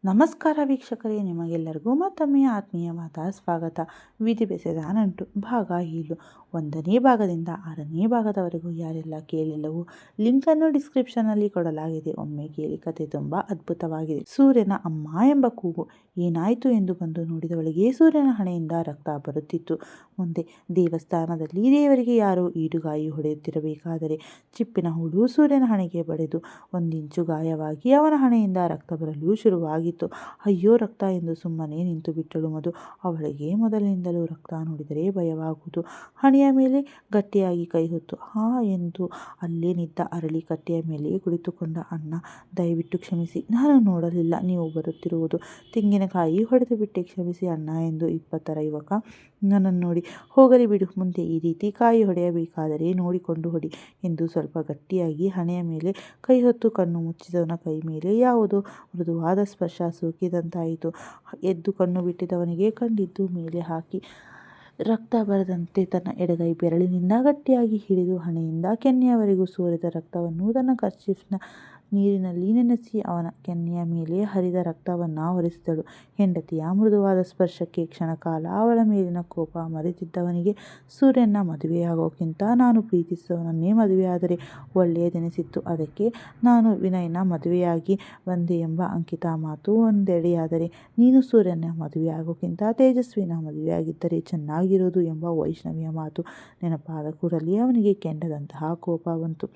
ನಮಸ್ಕಾರ ವೀಕ್ಷಕರೇ, ನಿಮಗೆಲ್ಲರಿಗೂ ಮತ್ತೊಮ್ಮೆ ಆತ್ಮೀಯವಾದ ಸ್ವಾಗತ. ವಿಧಿ ಬೆಸೆದ ನಂಟು ಭಾಗ 7 1ನೇ ಭಾಗದಿಂದ 6ನೇ ಭಾಗದವರೆಗೂ ಯಾರೆಲ್ಲ ಕೇಳಿಲ್ಲವೋ ಲಿಂಕನ್ನು ಡಿಸ್ಕ್ರಿಪ್ಷನ್ನಲ್ಲಿ ಕೊಡಲಾಗಿದೆ. ಒಮ್ಮೆ ಕೇಳಿ, ಕತೆ ತುಂಬ ಅದ್ಭುತವಾಗಿದೆ. ಸೂರ್ಯನ ಅಮ್ಮ ಎಂಬ ಕೂಗು. ಏನಾಯಿತು ಎಂದು ಬಂದು ನೋಡಿದವಳಿಗೆ ಸೂರ್ಯನ ಹಣೆಯಿಂದ ರಕ್ತ ಬರುತ್ತಿತ್ತು. ಮುಂದೆ ದೇವಸ್ಥಾನದಲ್ಲಿ ದೇವರಿಗೆ ಯಾರೋ ಈಡುಗಾಯಿ ಹೊಡೆಯುತ್ತಿರಬೇಕಾದರೆ ಚಿಪ್ಪಿನ ಹುಳು ಸೂರ್ಯನ ಹಣೆಗೆ ಬಡಿದು ಒಂದಿಂಚು ಗಾಯವಾಗಿ ಅವನ ಹಣೆಯಿಂದ ರಕ್ತ ಬರಲು ಶುರುವಾಗಿತ್ತು. ಅಯ್ಯೋ ರಕ್ತ ಎಂದು ಸುಮ್ಮನೆ ನಿಂತು ಬಿಟ್ಟಳು ಮಧು. ಅವಳಿಗೆ ಮೊದಲಿನಿಂದಲೂ ರಕ್ತ ನೋಡಿದರೆ ಭಯವಾಗುವುದು. ಹಣೆಯ ಮೇಲೆ ಗಟ್ಟಿಯಾಗಿ ಕೈ ಹೊತ್ತು ಹಾ ಎಂದು ಅಲ್ಲೇ ನಿದ್ದ ಅರಳಿ ಕಟ್ಟೆಯ ಮೇಲೆ ಕುಳಿತುಕೊಂಡ. ಅಣ್ಣ, ದಯವಿಟ್ಟು ಕ್ಷಮಿಸಿ, ನಾನು ನೋಡಲಿಲ್ಲ ನೀವು ಬರುತ್ತಿರುವುದು. ತೆಂಗಿನಕಾಯಿ ಹೊಡೆದು ಬಿಟ್ಟೆ, ಕ್ಷಮಿಸಿ ಅಣ್ಣ ಎಂದು 20ರ ಯುವಕ ನನ್ನನ್ನು ನೋಡಿ, ಹೋಗಲಿ ಬಿಡು, ಮುಂದೆ ಈ ರೀತಿ ಕಾಯಿ ಹೊಡೆಯಬೇಕಾದರೆ ನೋಡಿಕೊಂಡು ಹೊಡಿ ಎಂದು ಸ್ವಲ್ಪ ಗಟ್ಟಿಯಾಗಿ ಹಣೆಯ ಮೇಲೆ ಕೈ ಹೊತ್ತು ಕಣ್ಣು ಮುಚ್ಚಿದವನ ಕೈ ಮೇಲೆ ಯಾವುದೋ ಮೃದುವಾದ ಸ್ಪರ್ಶ ಸೋಕಿದಂತಾಯಿತು. ಎದ್ದು ಕಣ್ಣು ಬಿಟ್ಟಿದ್ದವನಿಗೆ ಕಂಡಿದ್ದು ಮೇಲೆ ಹಾಕಿ ರಕ್ತ ಬರದಂತೆ ತನ್ನ ಎಡಗೈ ಬೆರಳಿನಿಂದ ಗಟ್ಟಿಯಾಗಿ ಹಿಡಿದು ಹಣೆಯಿಂದ ಕೆನ್ನೆಯವರೆಗೂ ಸೋರಿದ ರಕ್ತವನ್ನು ತನ್ನ ಕರ್ಚೀಫ್ನ ನೀರಿನಲ್ಲಿ ನೆನೆಸಿ ಅವನ ಕೆನ್ನೆಯ ಮೇಲೆ ಹರಿದ ರಕ್ತವನ್ನು ಒರೆಸಿದಳು. ಹೆಂಡತಿಯ ಮೃದುವಾದ ಸ್ಪರ್ಶಕ್ಕೆ ಕ್ಷಣಕಾಲ ಅವಳ ಮೇಲಿನ ಕೋಪ ಮರೆತಿದ್ದವನಿಗೆ ಸೂರ್ಯನ ಮದುವೆಯಾಗೋಕ್ಕಿಂತ ನಾನು ಪ್ರೀತಿಸಿದವನನ್ನೇ ಮದುವೆಯಾದರೆ ಒಳ್ಳೆಯದೆನಿಸಿತ್ತು. ಅದಕ್ಕೆ ನಾನು ವಿನಯನ ಮದುವೆಯಾಗಿ ಬಂದೆ ಎಂಬ ಅಂಕಿತಾ ಮಾತು ಒಂದೆಡೆಯಾದರೆ, ನೀನು ಸೂರ್ಯನ ಮದುವೆಯಾಗೋಕ್ಕಿಂತ ತೇಜಸ್ವಿನ ಮದುವೆಯಾಗಿದ್ದರೆ ಚೆನ್ನಾಗಿರೋದು ಎಂಬ ವೈಷ್ಣವಿಯ ಮಾತು ನೆನಪಾದ ಕೂಡಲೇ ಅವನಿಗೆ ಕೆಂಡದಂತಹ ಕೋಪ ಬಂತು.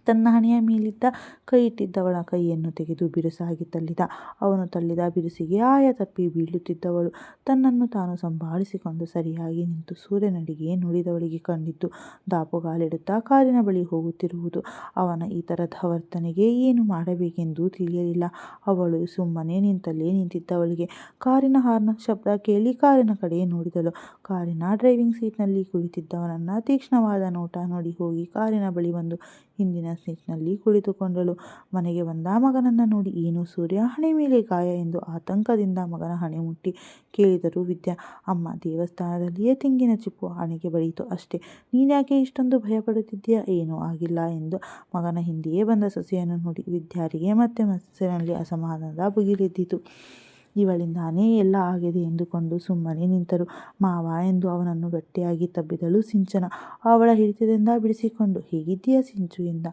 ತನ್ನ ಹಣೆಯ ಮೇಲಿದ್ದ ಕೈ ಇಟ್ಟಿದ್ದವಳ ಕೈಯನ್ನು ತೆಗೆದು ಬಿರುಸಾಗಿ ತಳ್ಳಿದ. ಅವನು ತಳ್ಳಿದ ಬಿರುಸಿಗೆ ಆಯ ತಪ್ಪಿ ಬೀಳುತ್ತಿದ್ದವಳು ತನ್ನನ್ನು ತಾನು ಸಂಭಾಳಿಸಿಕೊಂಡು ಸರಿಯಾಗಿ ನಿಂತು ಸೂರ್ಯನಡಿಗೆ ನೋಡಿದವಳಿಗೆ ಕಂಡಿದ್ದು ದಾಪುಗಾಲಿಡುತ್ತಾ ಕಾರಿನ ಬಳಿ ಹೋಗುತ್ತಿರುವುದು. ಅವನ ಈ ಥರದ ವರ್ತನೆಗೆ ಏನು ಮಾಡಬೇಕೆಂದು ತಿಳಿಯಲಿಲ್ಲ. ಅವಳು ಸುಮ್ಮನೆ ನಿಂತಲ್ಲೇ ನಿಂತಿದ್ದವಳಿಗೆ ಕಾರಿನ ಹಾರ್ನ್ ಶಬ್ದ ಕೇಳಿ ಕಾರಿನ ಕಡೆ ನೋಡಿದಳು. ಕಾರಿನ ಡ್ರೈವಿಂಗ್ ಸೀಟ್ನಲ್ಲಿ ಕುಳಿತಿದ್ದವನನ್ನ ತೀಕ್ಷ್ಣವಾದ ನೋಟ ನೋಡಿ ಹೋಗಿ ಕಾರಿನ ಬಳಿ ಬಂದು ಹಿಂದಿನ ಸೀಟ್ನಲ್ಲಿ ಕುಳಿತುಕೊಂಡಳು. ಮನೆಗೆ ಬಂದ ಮಗನನ್ನ ನೋಡಿ, ಏನು ಸೂರ್ಯ, ಹಣೆ ಮೇಲೆ ಗಾಯ ಎಂದು ಆತಂಕದಿಂದ ಮಗನ ಹಣೆ ಮುಟ್ಟಿ ಕೇಳಿದರು ವಿದ್ಯಾ. ಅಮ್ಮ, ದೇವಸ್ಥಾನದಲ್ಲಿಯೇ ತೆಂಗಿನ ಚಿಪ್ಪು ಹಣೆಗೆ ಬಡಿಯಿತು ಅಷ್ಟೇ, ನೀನ್ಯಾಕೆ ಇಷ್ಟೊಂದು ಭಯಪಡುತ್ತಿದ್ದೀಯಾ? ಏನೂ ಆಗಿಲ್ಲ ಎಂದು ಮಗನ ಹಿಂದೆಯೇ ಬಂದ ಸೊಸೆಯನ್ನು ನೋಡಿ ವಿದ್ಯಾರಿಗೆ ಮತ್ತೆ ಮನಸ್ಸಿನಲ್ಲಿ ಅಸಮಾಧಾನದ ಭುಗಿಲೆದ್ದಿತು. ಇವಳಿಂದಾನೇ ಎಲ್ಲ ಆಗಿದೆ ಎಂದುಕೊಂಡು ಸುಮ್ಮನೆ ನಿಂತರು. ಮಾವ ಎಂದು ಅವನನ್ನು ಗಟ್ಟಿಯಾಗಿ ತಬ್ಬಿದಳು ಸಿಂಚನ ಅವಳ ಹಿಡಿತದಿಂದ ಬಿಡಿಸಿಕೊಂಡು. ಹೇಗಿದ್ದೀಯಾ ಸಿಂಚು ಎಂದ.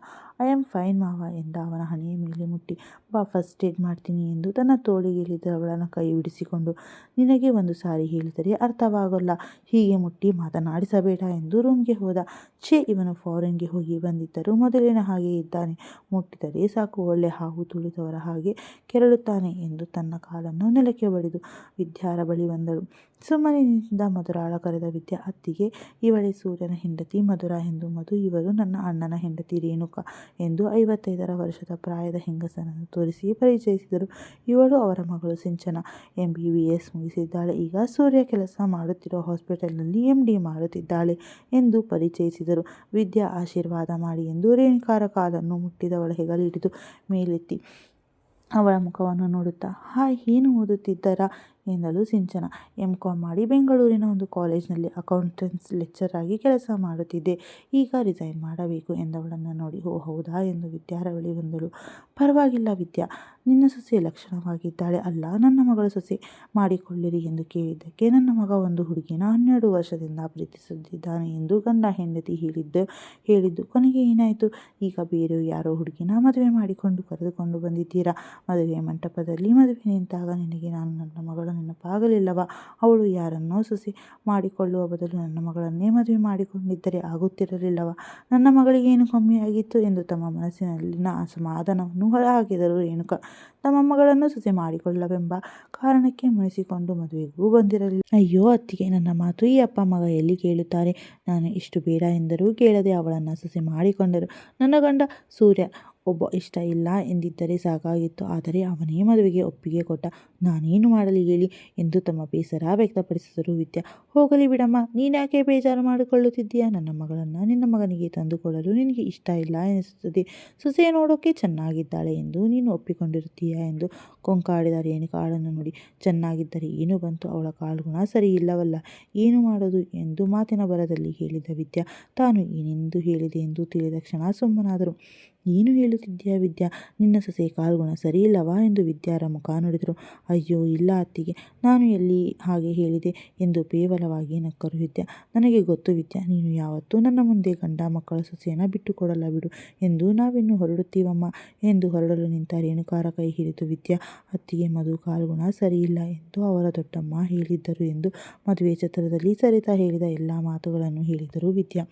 ಐ ಆಮ್ ಫೈನ್ ಮಾವ ಎಂದ ಅವನ ಹಣೆಯ ಮೇಲೆ ಮುಟ್ಟಿ. ಬಾ, ಫಸ್ಟ್ ಏಡ್ ಮಾಡ್ತೀನಿ ಎಂದು ತನ್ನ ತೋಳಿಗೆಲ್ಲಿದ್ದವಳನ್ನ ಕೈ ಬಿಡಿಸಿಕೊಂಡು. ನಿನಗೆ ಒಂದು ಸಾರಿ ಹೇಳಿದರೆ ಅರ್ಥವಾಗಲ್ಲ, ಹೀಗೆ ಮುಟ್ಟಿ ಮಾತನಾಡಿಸಬೇಡ ಎಂದು ರೂಮ್ಗೆ ಹೋದ. ಛೇ, ಇವನು ಫಾರಿನ್ಗೆ ಹೋಗಿ ಬಂದಿದ್ದರೂ ಮೊದಲಿನ ಹಾಗೆ ಇದ್ದಾನೆ, ಮುಟ್ಟಿದರೆ ಸಾಕು ಒಳ್ಳೆ ಹಾವು ತುಳಿದವರ ಹಾಗೆ ಕೆರಳುತ್ತಾನೆ ಎಂದು ತನ್ನ ಕಾಲನ್ನು ನೆಲಕ್ಕೆ ಬಡಿದು ವಿದ್ಯಾರ ಬಳಿ ಬಂದಳು. ಸುಮ್ಮನೆ ನಿಂತಿದ್ದ ಮಧುರಾಳ ಕರೆದ ವಿದ್ಯಾ, ಅತ್ತಿಗೆ, ಇವಳೇ ಸೂರ್ಯನ ಹೆಂಡತಿ ಮಧುರಾ ಎಂದು. ಮಧು, ಇವರು ನನ್ನ ಅಣ್ಣನ ಹೆಂಡತಿ ರೇಣುಕಾ ಎಂದು 55ರ ವರ್ಷದ ಪ್ರಾಯದ ಹೆಂಗಸನನ್ನು ತೋರಿಸಿ ಪರಿಚಯಿಸಿದರು. ಇವಳು ಅವರ ಮಗಳು ಸಿಂಚನ, MBBS ಮುಗಿಸಿದ್ದಾಳೆ, ಈಗ ಸೂರ್ಯ ಕೆಲಸ ಮಾಡುತ್ತಿರೋ ಹಾಸ್ಪಿಟಲ್ನಲ್ಲಿ MD ಮಾಡುತ್ತಿದ್ದಾಳೆ ಎಂದು ಪರಿಚಯಿಸಿದರು. ವಿದ್ಯಾ ಆಶೀರ್ವಾದ ಮಾಡಿ ಎಂದು ರೇಣುಕಾರ ಕಾಲನ್ನು ಮುಟ್ಟಿದವಳ ಹೆಗಲಿಡಿದು ಮೇಲೆತ್ತಿ ಅವಳ ಮುಖವನ್ನು ನೋಡುತ್ತಾ, ಹಾಯ್, ಏನು ಓದುತ್ತಿದ್ದೀರಾ ಎಂದಳು ಸಿಂಚನ. MCom ಮಾಡಿ ಬೆಂಗಳೂರಿನ ಒಂದು ಕಾಲೇಜಿನಲ್ಲಿ ಅಕೌಂಟೆನ್ಸ್ ಲೆಕ್ಚರ್ ಆಗಿ ಕೆಲಸ ಮಾಡುತ್ತಿದ್ದೆ, ಈಗ ರಿಸೈನ್ ಮಾಡಬೇಕು ಎಂದವಳನ್ನು ನೋಡಿ, ಓ ಹೌದಾ ಎಂದು ವಿದ್ಯಾರ ಬಳಿ ಬಂದಳು. ಪರವಾಗಿಲ್ಲ ವಿದ್ಯಾ, ನಿನ್ನ ಸೊಸೆ ಲಕ್ಷಣವಾಗಿದ್ದಾಳೆ ಅಲ್ಲ, ನನ್ನ ಮಗಳು ಸೊಸೆ ಮಾಡಿಕೊಳ್ಳಿರಿ ಎಂದು ಕೇಳಿದ್ದಕ್ಕೆ, ನನ್ನ ಮಗ ಒಂದು ಹುಡುಗಿನ 12 ವರ್ಷದಿಂದ ಪ್ರೀತಿಸುತ್ತಿದ್ದಾನೆ ಎಂದು ಗಂಡ ಹೆಂಡತಿ ಹೇಳಿದ್ದು ಕೊನೆಗೆ ಏನಾಯಿತು? ಈಗ ಬೇರೆ ಯಾರೋ ಹುಡುಗಿನ ಮದುವೆ ಮಾಡಿಕೊಂಡು ಕರೆದುಕೊಂಡು ಬಂದಿದ್ದೀರಾ. ಮದುವೆ ಮಂಟಪದಲ್ಲಿ ಮದುವೆ ನಿಂತಾಗ ನಿನಗೆ ನನ್ನ ಮಗಳು ನೆನಪಾಗಲಿಲ್ಲವಾ? ಅವಳು ಯಾರನ್ನೋ ಸೊಸೆ ಮಾಡಿಕೊಳ್ಳುವ ಬದಲು ನನ್ನ ಮಗಳನ್ನೇ ಮದುವೆ ಮಾಡಿಕೊಂಡಿದ್ದರೆ ಆಗುತ್ತಿರಲಿಲ್ಲವಾ? ನನ್ನ ಮಗಳಿಗೆ ಏನು ಕಮ್ಮಿಯಾಗಿತ್ತು ಎಂದು ತಮ್ಮ ಮನಸ್ಸಿನಲ್ಲಿನ ಅಸಮಾಧಾನವನ್ನು ಹೊರಹಾಕಿದರು ರೇಣುಕಾ. ತಮ್ಮ ಮಗಳನ್ನು ಸೊಸೆ ಮಾಡಿಕೊಳ್ಳವೆಂಬ ಕಾರಣಕ್ಕೆ ಮುನಿಸಿಕೊಂಡು ಮದುವೆಗೂ ಬಂದಿರಲಿಲ್ಲ. ಅಯ್ಯೋ ಅತ್ತಿಗೆ, ನನ್ನ ಮಾತು ಈ ಅಪ್ಪ ಮಗ ಎಲ್ಲಿ ಕೇಳುತ್ತಾರೆ? ನಾನು ಇಷ್ಟು ಬೇಡ ಎಂದರೂ ಕೇಳದೆ ಅವಳನ್ನು ಸೊಸೆ ಮಾಡಿಕೊಂಡರು. ನನ್ನ ಗಂಡ ಸೂರ್ಯ ಒಬ್ಬ ಇಷ್ಟ ಇಲ್ಲ ಎಂದಿದ್ದರೆ ಸಾಕಾಗಿತ್ತು, ಆದರೆ ಅವನೇ ಮದುವೆಗೆ ಒಪ್ಪಿಗೆ ಕೊಟ್ಟ. ನಾನೇನು ಮಾಡಲಿ ಹೇಳಿ ಎಂದು ತಮ್ಮ ಬೇಸರ ವ್ಯಕ್ತಪಡಿಸಿದರು ವಿದ್ಯಾ. ಹೋಗಲಿ ಬಿಡಮ್ಮ, ನೀನ್ಯಾಕೆ ಬೇಜಾರು ಮಾಡಿಕೊಳ್ಳುತ್ತಿದ್ದೀಯಾ? ನನ್ನ ಮಗಳನ್ನು ನಿನ್ನ ಮಗನಿಗೆ ತಂದುಕೊಡಲು ನಿನಗೆ ಇಷ್ಟ ಇಲ್ಲ ಎನಿಸುತ್ತದೆ. ಸೊಸೆ ನೋಡೋಕೆ ಚೆನ್ನಾಗಿದ್ದಾಳೆ ಎಂದು ನೀನು ಒಪ್ಪಿಕೊಂಡಿರುತ್ತೀಯಾ ಎಂದು ಕೊಂಕಾಡಿದ ರೇಣುಕಾಳನ್ನು ನೋಡಿ. ಚೆನ್ನಾಗಿದ್ದರೆ ಏನು ಬಂತು, ಅವಳ ಕಾಲ್ಗುಣ ಸರಿ ಇಲ್ಲವಲ್ಲ, ಏನು ಮಾಡೋದು ಎಂದು ಮಾತಿನ ಬರದಲ್ಲಿ ಹೇಳಿದ ವಿದ್ಯಾ ತಾನು ಏನೆಂದು ಹೇಳಿದೆ ಎಂದು ತಿಳಿದ ಕ್ಷಣ ಸುಮ್ಮನಾದರು. ಏನು ಹೇಳುತ್ತಿದ್ದೀಯಾ ವಿದ್ಯಾ? ನಿನ್ನ ಸೊಸೆ ಕಾಲ್ಗುಣ ಸರಿಯಿಲ್ಲವಾ ಎಂದು ವಿದ್ಯಾರ ಮುಖ ನೋಡಿದರು. ಅಯ್ಯೋ ಇಲ್ಲ ಅತ್ತಿಗೆ, ನಾನು ಎಲ್ಲಿ ಹಾಗೆ ಹೇಳಿದೆ ಎಂದು ಕೇವಲವಾಗಿ ನಕ್ಕರು ವಿದ್ಯಾ. ನನಗೆ ಗೊತ್ತು ವಿದ್ಯಾ, ನೀನು ಯಾವತ್ತೂ ನನ್ನ ಮುಂದೆ ಗಂಡ ಮಕ್ಕಳ ಸೊಸೆಯನ್ನು ಬಿಟ್ಟು ಕೊಡಲ್ಲ ಬಿಡು ಎಂದು ನಾವಿನ್ನು ಹೊರಡುತ್ತೀವಮ್ಮ ಎಂದು ಹೊರಡಲು ನಿಂತ ರೇಣುಕಾರ ಕೈ ಹಿಡಿದು ವಿದ್ಯಾ, ಅತ್ತಿಗೆ ಮಧು ಕಾಲ್ಗುಣ ಸರಿಯಿಲ್ಲ ಎಂದು ಅವರ ದೊಡ್ಡಮ್ಮ ಹೇಳಿದ್ದರು ಎಂದು ಮದುವೆ ಛತ್ರದಲ್ಲಿ ಸರಿತಾ ಹೇಳಿದ ಎಲ್ಲ ಮಾತುಗಳನ್ನು ಹೇಳಿದರು ವಿದ್ಯಾ.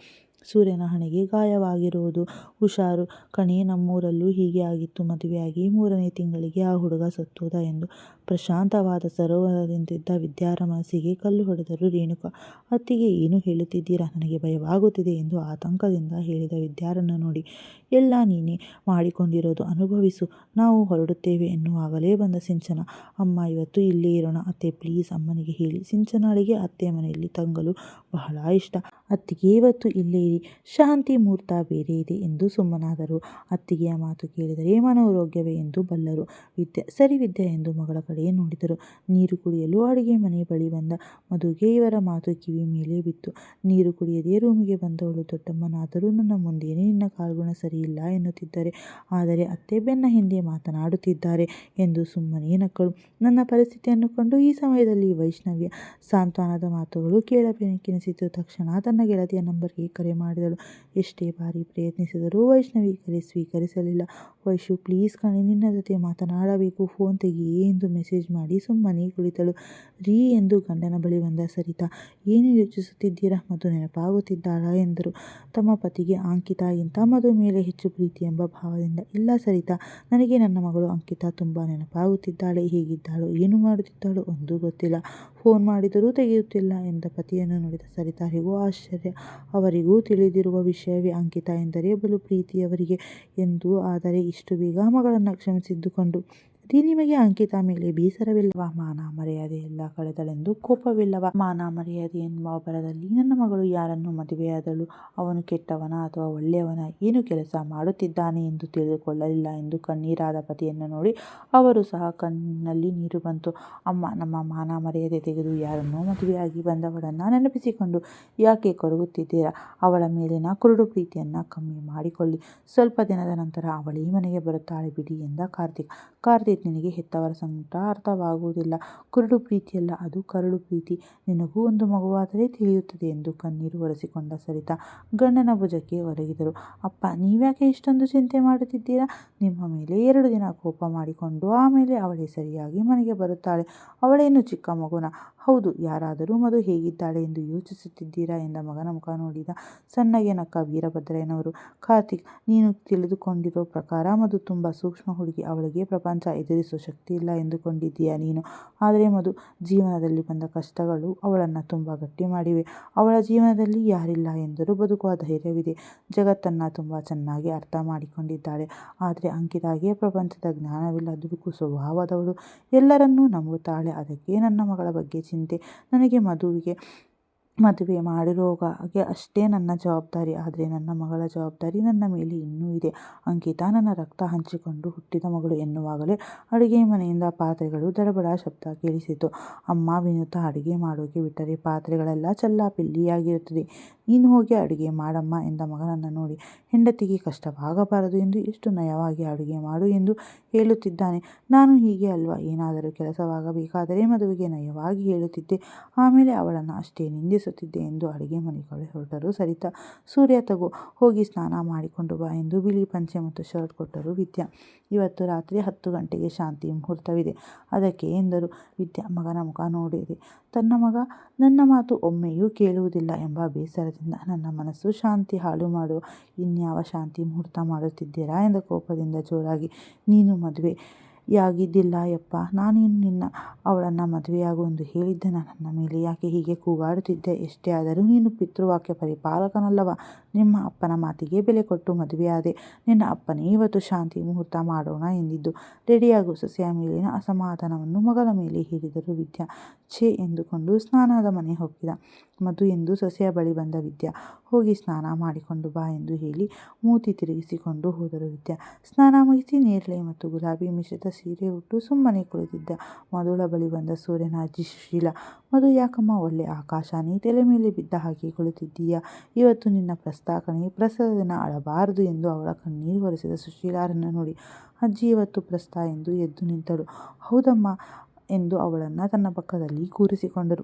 ಸೂರ್ಯನ ಹಣೆಗೆ ಗಾಯವಾಗಿರುವುದು ಹುಷಾರು ಕಣೆ, ನಮ್ಮೂರಲ್ಲೂ ಹೀಗೆ ಆಗಿತ್ತು. ಮದುವೆಯಾಗಿ 3ನೇ ತಿಂಗಳಿಗೆ ಆ ಹುಡುಗ ಸತ್ತೋದ ಎಂದು ಪ್ರಶಾಂತವಾದ ಸರೋವರದಿಂದಿದ್ದ ವಿದ್ಯಾರ ಮನಸ್ಸಿಗೆ ಕಲ್ಲು ಹೊಡೆದರು ರೇಣುಕಾ. ಅತ್ತಿಗೆ ಏನು ಹೇಳುತ್ತಿದ್ದೀರಾ? ನನಗೆ ಭಯವಾಗುತ್ತಿದೆ ಎಂದು ಆತಂಕದಿಂದ ಹೇಳಿದ ವಿದ್ಯಾರನ್ನು ನೋಡಿ. ಎಲ್ಲ ನೀನೇ ಮಾಡಿಕೊಂಡಿರೋದು, ಅನುಭವಿಸು, ನಾವು ಹೊರಡುತ್ತೇವೆ ಎನ್ನುವಾಗಲೇ ಬಂದ ಸಿಂಚನ. ಅಮ್ಮ ಇವತ್ತು ಇಲ್ಲೇ ಇರೋಣ ಅತ್ತೆ, ಪ್ಲೀಸ್ ಅಮ್ಮನಿಗೆ ಹೇಳಿ. ಸಿಂಚನಾಳಿಗೆ ಅತ್ತೆ ಮನೆಯಲ್ಲಿ ತಂಗಲು ಬಹಳ ಇಷ್ಟ. ಅತ್ತಿಗೆ ಇವತ್ತು ಇಲ್ಲೇ ಇರಿ, ಶಾಂತಿ ಮುಹೂರ್ತ ಬೇರೆ ಇದೆ ಎಂದು ಸುಮ್ಮನಾದರು. ಅತ್ತಿಗೆಯ ಮಾತು ಕೇಳಿದರೆ ಮನೋರೋಗ್ಯವೇ ಎಂದು ಬಲ್ಲರು ವಿದ್ಯಾ. ಸರಿ ವಿದ್ಯಾ ಎಂದು ಮಗಳ ಕಡೆ ನೋಡಿದರು. ನೀರು ಕುಡಿಯಲು ಅಡುಗೆ ಮನೆ ಬಳಿ ಬಂದ ಮಧುಗೆ ಇವರ ಮಾತು ಕಿವಿ ಮೇಲೆ ಬಿತ್ತು. ನೀರು ಕುಡಿಯದೆ ರೂಮಿಗೆ ಬಂದವಳು ದೊಡ್ಡಮ್ಮನಾದರೂ ನನ್ನ ಮುಂದೇನೆ ನಿನ್ನ ಕಾಲ್ಗುಣ ಸರಿಯಿಲ್ಲ ಎನ್ನುತ್ತಿದ್ದಾರೆ, ಆದರೆ ಅತ್ತೆ ಬೆನ್ನ ಹಿಂದೆ ಮಾತನಾಡುತ್ತಿದ್ದಾರೆ ಎಂದು ಸುಮ್ಮನೆ ನಕ್ಕಳು. ನನ್ನ ಪರಿಸ್ಥಿತಿಯನ್ನು ಕಂಡು ಈ ಸಮಯದಲ್ಲಿ ವೈಷ್ಣವಿಯ ಸಾಂತ್ವನದ ಮಾತುಗಳು ಕೇಳಬೇಕೆನಿಸಿತು. ತಕ್ಷಣ ತನ್ನ ಗೆಳತಿಯ ನಂಬರ್ಗೆ ಕರೆ ಮಾಡಿದಳು. ಎಷ್ಟೇ ಬಾರಿ ಪ್ರಯತ್ನಿಸಿದರೂ ವೈಷ್ಣವಿ ಕರೆ ಸ್ವೀಕರಿಸಲಿಲ್ಲ. ವೈಶು ಪ್ಲೀಸ್ ಕಣೆ, ನಿನ್ನ ಜೊತೆ ಮಾತನಾಡಬೇಕು, ಫೋನ್ ತೆಗಿಯೇ ಎಂದು ಮೆಸೇಜ್ ಮಾಡಿ ಸುಮ್ಮನೆ ಕುಳಿತಳು. ರೀ ಎಂದು ಗಂಡನ ಬಳಿ ಬಂದ ಸರಿತಾ, ಏನು ಯೋಚಿಸುತ್ತಿದ್ದೀರಾ? ಮಧು ನೆನಪಾಗುತ್ತಿದ್ದಾಳಾ ಎಂದರು. ತಮ್ಮ ಪತಿಗೆ ಅಂಕಿತಾಗಿಂತ ಮಧು ಮೇಲೆ ಹೆಚ್ಚು ಪ್ರೀತಿ ಎಂಬ ಭಾವದಿಂದ. ಇಲ್ಲ ಸರಿತಾ, ನನಗೆ ನನ್ನ ಮಗಳು ಅಂಕಿತಾ ತುಂಬ ನೆನಪಾಗುತ್ತಿದ್ದಾಳೆ. ಹೇಗಿದ್ದಾಳೋ ಏನು ಮಾಡುತ್ತಿದ್ದಾಳೋ ಒಂದೂ ಗೊತ್ತಿಲ್ಲ, ಫೋನ್ ಮಾಡಿದರೂ ತೆಗೆಯುತ್ತಿಲ್ಲ ಎಂದ ಪತಿಯನ್ನು ನೋಡಿದ ಸರಿತಾರಿಗೂ ಆಶ್ಚರ್ಯ. ಅವರಿಗೂ ತಿಳಿದಿರುವ ವಿಷಯವೇ, ಅಂಕಿತಾ ಎಂದರೆ ಬಲು ಪ್ರೀತಿಯವರಿಗೆ ಎಂದು. ಆದರೆ ಇಷ್ಟು ಬೇಗ ಮಗಳನ್ನು ಕ್ಷಮಿಸಿದ್ದುಕೊಂಡು ರೀ, ನಿಮಗೆ ಅಂಕಿತಾ ಮೇಲೆ ಬೇಸರವಿಲ್ಲವಾ? ಮಾನ ಮರ್ಯಾದೆ ಎಲ್ಲ ಕಳೆದಳೆಂದು ಕೋಪವಿಲ್ಲವಾ? ಮಾನ ಮರ್ಯಾದೆ ಎನ್ನುವ ಬರದಲ್ಲಿ ನನ್ನ ಮಗಳು ಯಾರನ್ನು ಮದುವೆಯಾದಳು? ಅವನು ಕೆಟ್ಟವನ ಅಥವಾ ಒಳ್ಳೆಯವನ? ಏನು ಕೆಲಸ ಮಾಡುತ್ತಿದ್ದಾನೆ ಎಂದು ತಿಳಿದುಕೊಳ್ಳಲಿಲ್ಲ ಎಂದು ಕಣ್ಣೀರಾದ ಪತಿಯನ್ನು ನೋಡಿ ಅವರು ಸಹ ಕಣ್ಣಲ್ಲಿ ನೀರು ಬಂತು. ಅಮ್ಮ, ನಮ್ಮ ಮಾನ ಮರ್ಯಾದೆ ತೆಗೆದು ಯಾರನ್ನೋ ಮದುವೆಯಾಗಿ ಬಂದವಳನ್ನು ನೆನಪಿಸಿಕೊಂಡು ಯಾಕೆ ಕೊರಗುತ್ತಿದ್ದೀರಾ? ಅವಳ ಮೇಲಿನ ಕುರುಡು ಪ್ರೀತಿಯನ್ನು ಕಮ್ಮಿ ಮಾಡಿಕೊಳ್ಳಿ. ಸ್ವಲ್ಪ ದಿನದ ನಂತರ ಅವಳೇ ಮನೆಗೆ ಬರುತ್ತಾಳೆ ಬಿಡಿ ಎಂದ ಕಾರ್ತಿಕ್, ನಿನಗೆ ಹೆತ್ತವರ ಸಂಕಟ ಅರ್ಥವಾಗುವುದಿಲ್ಲ. ಕುರುಡು ಪ್ರೀತಿಯಲ್ಲ, ಅದು ಕರುಳು ಪ್ರೀತಿ. ನಿನಗೂ ಒಂದು ಮಗುವಾದರೆ ತಿಳಿಯುತ್ತದೆ ಎಂದು ಕಣ್ಣೀರು ಒರೆಸಿಕೊಂಡ ಸರಿತಾ ಗಂಡನ ಭುಜಕ್ಕೆ ಒರಗಿದರು. ಅಪ್ಪ, ನೀವ್ಯಾಕೆ ಇಷ್ಟೊಂದು ಚಿಂತೆ ಮಾಡುತ್ತಿದ್ದೀರಾ? ನಿಮ್ಮ ಮೇಲೆ 2 ದಿನ ಕೋಪ ಮಾಡಿಕೊಂಡು ಆಮೇಲೆ ಅವಳೇ ಸರಿಯಾಗಿ ಮನೆಗೆ ಬರುತ್ತಾಳೆ. ಅವಳೇನು ಚಿಕ್ಕ ಮಗುನ? ಹೌದು, ಯಾರಾದರೂ ಮಧು ಹೇಗಿದ್ದಾಳೆ ಎಂದು ಯೋಚಿಸುತ್ತಿದ್ದೀರಾ ಎಂದ ಮಗನ ಮುಖ ನೋಡಿದ ಸಣ್ಣಗೆ ನಕ್ಕ ವೀರಭದ್ರಯ್ಯನವರು. ಕಾರ್ತಿಕ್, ನೀನು ತಿಳಿದುಕೊಂಡಿರೋ ಪ್ರಕಾರ ಮಧು ತುಂಬ ಸೂಕ್ಷ್ಮ ಹುಡುಗಿ. ಅವಳಿಗೆ ಪ್ರಪಂಚ ಎದುರಿಸುವ ಶಕ್ತಿ ಇಲ್ಲ ಎಂದುಕೊಂಡಿದ್ದೀಯಾ ನೀನು? ಆದರೆ ಮಧು ಜೀವನದಲ್ಲಿ ಬಂದ ಕಷ್ಟಗಳು ಅವಳನ್ನು ತುಂಬ ಗಟ್ಟಿ ಮಾಡಿವೆ. ಅವಳ ಜೀವನದಲ್ಲಿ ಯಾರಿಲ್ಲ ಎಂದರೂ ಬದುಕುವ ಧೈರ್ಯವಿದೆ. ಜಗತ್ತನ್ನು ತುಂಬ ಚೆನ್ನಾಗಿ ಅರ್ಥ ಮಾಡಿಕೊಂಡಿದ್ದಾಳೆ. ಆದರೆ ಅಂಕಿತಾಗೆ ಪ್ರಪಂಚದ ಜ್ಞಾನವಿಲ್ಲ. ದುಡುಕು ಸ್ವಭಾವದವಳು, ಎಲ್ಲರನ್ನೂ ನಂಬುತ್ತಾಳೆ. ಅದಕ್ಕೆ ನನ್ನ ಮಗಳ ಬಗ್ಗೆ ಚಿಂತೆ. ನನಗೆ ಮದುವೆ ಮಾಡಿರೋಗೆ ಅಷ್ಟೇ ನನ್ನ ಜವಾಬ್ದಾರಿ, ಆದರೆ ನನ್ನ ಮಗಳ ಜವಾಬ್ದಾರಿ ನನ್ನ ಮೇಲೆ ಇನ್ನೂ ಇದೆ. ಅಂಕಿತಾ ನನ್ನ ರಕ್ತ ಹಂಚಿಕೊಂಡು ಹುಟ್ಟಿದ ಮಗಳು ಎನ್ನುವಾಗಲೇ ಅಡುಗೆ ಮನೆಯಿಂದ ಪಾತ್ರೆಗಳು ದಡಬಡ ಶಬ್ದ ಕೇಳಿಸಿತು. ಅಮ್ಮ ವಿನುತಾ ಅಡುಗೆ ಮಾಡೋಕೆ ಬಿಟ್ಟರೆ ಪಾತ್ರೆಗಳೆಲ್ಲ ಚೆಲ್ಲಾಪಿಲ್ಲಿಯಾಗಿರುತ್ತದೆ. ನೀನು ಹೋಗಿ ಅಡುಗೆ ಮಾಡಮ್ಮ ಎಂದ ಮಗನನ್ನು ನೋಡಿ, ಹೆಂಡತಿಗೆ ಕಷ್ಟವಾಗಬಾರದು ಎಂದು ಎಷ್ಟು ನಯವಾಗಿ ಅಡುಗೆ ಮಾಡು ಎಂದು ಹೇಳುತ್ತಿದ್ದಾನೆ. ನಾನು ಹೀಗೆ ಅಲ್ವಾ? ಏನಾದರೂ ಕೆಲಸವಾಗಬೇಕಾದರೆ ಮದುವೆಗೆ ನಯವಾಗಿ ಹೇಳುತ್ತಿದ್ದೆ, ಆಮೇಲೆ ಅವಳನ್ನು ಅಷ್ಟೇ ನಿಂದಿಸುತ್ತಿದ್ದೆ ಎಂದು ಅಡುಗೆ ಮನೆಗೆ ಹೊರಟರು ಸರಿತಾ. ಸೂರ್ಯ, ತಗೋ, ಹೋಗಿ ಸ್ನಾನ ಮಾಡಿಕೊಂಡು ಬಾ ಎಂದು ಬಿಳಿ ಪಂಚೆ ಮತ್ತು ಶರ್ಟ್ ಕೊಟ್ಟರು ವಿದ್ಯಾ. ಇವತ್ತು ರಾತ್ರಿ 10 ಗಂಟೆಗೆ ಶಾಂತಿ ಮುಹೂರ್ತವಿದೆ, ಅದಕ್ಕೆ ಎಂದರು ವಿದ್ಯಾ. ಮಗನ ಮುಖ ನೋಡಿದೆ ತನ್ನ ಮಗ ನನ್ನ ಮಾತು ಒಮ್ಮೆಯೂ ಕೇಳುವುದಿಲ್ಲ ಎಂಬ ಬೇಸರದಿಂದ. ನನ್ನ ಮನಸ್ಸು ಶಾಂತಿ ಹಾಳು ಮಾಡುವ ಇನ್ಯಾವ ಶಾಂತಿ ಮುಹೂರ್ತ ಮಾಡುತ್ತಿದ್ದೀರಾ ಎಂದ ಕೋಪದಿಂದ ಜೋರಾಗಿ. ನೀನು ಮದುವೆಯಾಗಿದ್ದಿಲ್ಲ ಯಪ್ಪ, ನಾನೇನು ಅವಳನ್ನು ಮದುವೆಯಾಗು ಎಂದು ಹೇಳಿದ್ದೆನ? ನನ್ನ ಮೇಲೆ ಯಾಕೆ ಹೀಗೆ ಕೂಗಾಡುತ್ತಿದ್ದೆ? ಎಷ್ಟೇ ಆದರೂ ನೀನು ಪಿತೃವಾಕ್ಯ ಪರಿಪಾಲಕನಲ್ಲವಾ? ನಿಮ್ಮ ಅಪ್ಪನ ಮಾತಿಗೆ ಬೆಲೆ ಕೊಟ್ಟು ಮದುವೆಯಾದೆ. ನಿನ್ನ ಅಪ್ಪನೇ ಇವತ್ತು ಶಾಂತಿ ಮುಹೂರ್ತ ಮಾಡೋಣ ಎಂದಿದ್ದು. ರೆಡಿಯಾಗು. ಸೊಸೆಯ ಮೇಲಿನ ಅಸಮಾಧಾನವನ್ನು ಮಗಳ ಮೇಲೆ ಹೇರಿದರು ವಿದ್ಯಾ. ಛೇ ಎಂದುಕೊಂಡು ಸ್ನಾನದ ಮನೆ ಹೋಗಿದ ಮಧು ಎಂದು ಸೊಸೆಯ ಬಳಿ ಬಂದ ವಿದ್ಯಾ. ಹೋಗಿ ಸ್ನಾನ ಮಾಡಿಕೊಂಡು ಬಾ ಎಂದು ಹೇಳಿ ಮೂತಿ ತಿರುಗಿಸಿಕೊಂಡು ಹೋದರು ವಿದ್ಯಾ. ಸ್ನಾನ ಮುಗಿಸಿ ನೇರಳೆ ಮತ್ತು ಗುಲಾಬಿ ಮಿಶ್ರಿತ ಸೀರೆ ಉಟ್ಟು ಸುಮ್ಮನೆ ಕುಳಿತಿದ್ದ ಮಧುಳ ಬಳಿ ಬಂದ ಸೂರ್ಯನ ಅಜ್ಜಿ ಸುಶೀಲಾ. ಮಧು, ಯಾಕಮ್ಮ ಒಳ್ಳೆ ಆಕಾಶನೇ ತಲೆ ಮೇಲೆ ಬಿದ್ದ ಹಾಗೆ ಕುಳಿತಿದ್ದೀಯಾ? ಇವತ್ತು ನಿನ್ನ ಪ್ರಸ್ತಾಕಣೆ, ಪ್ರಸ್ತದ ದಿನ ಅಳಬಾರದು ಎಂದು ಅವಳ ಕಣ್ಣೀರು ಒರೆಸಿದ ಸುಶೀಲಾರನ್ನು ನೋಡಿ ಅಜ್ಜಿ ಇವತ್ತು ಪ್ರಸ್ತ ಎಂದು ಎದ್ದು ನಿಂತಳು. ಹೌದಮ್ಮ ಎಂದು ಅವಳನ್ನು ತನ್ನ ಪಕ್ಕದಲ್ಲಿ ಕೂರಿಸಿಕೊಂಡರು.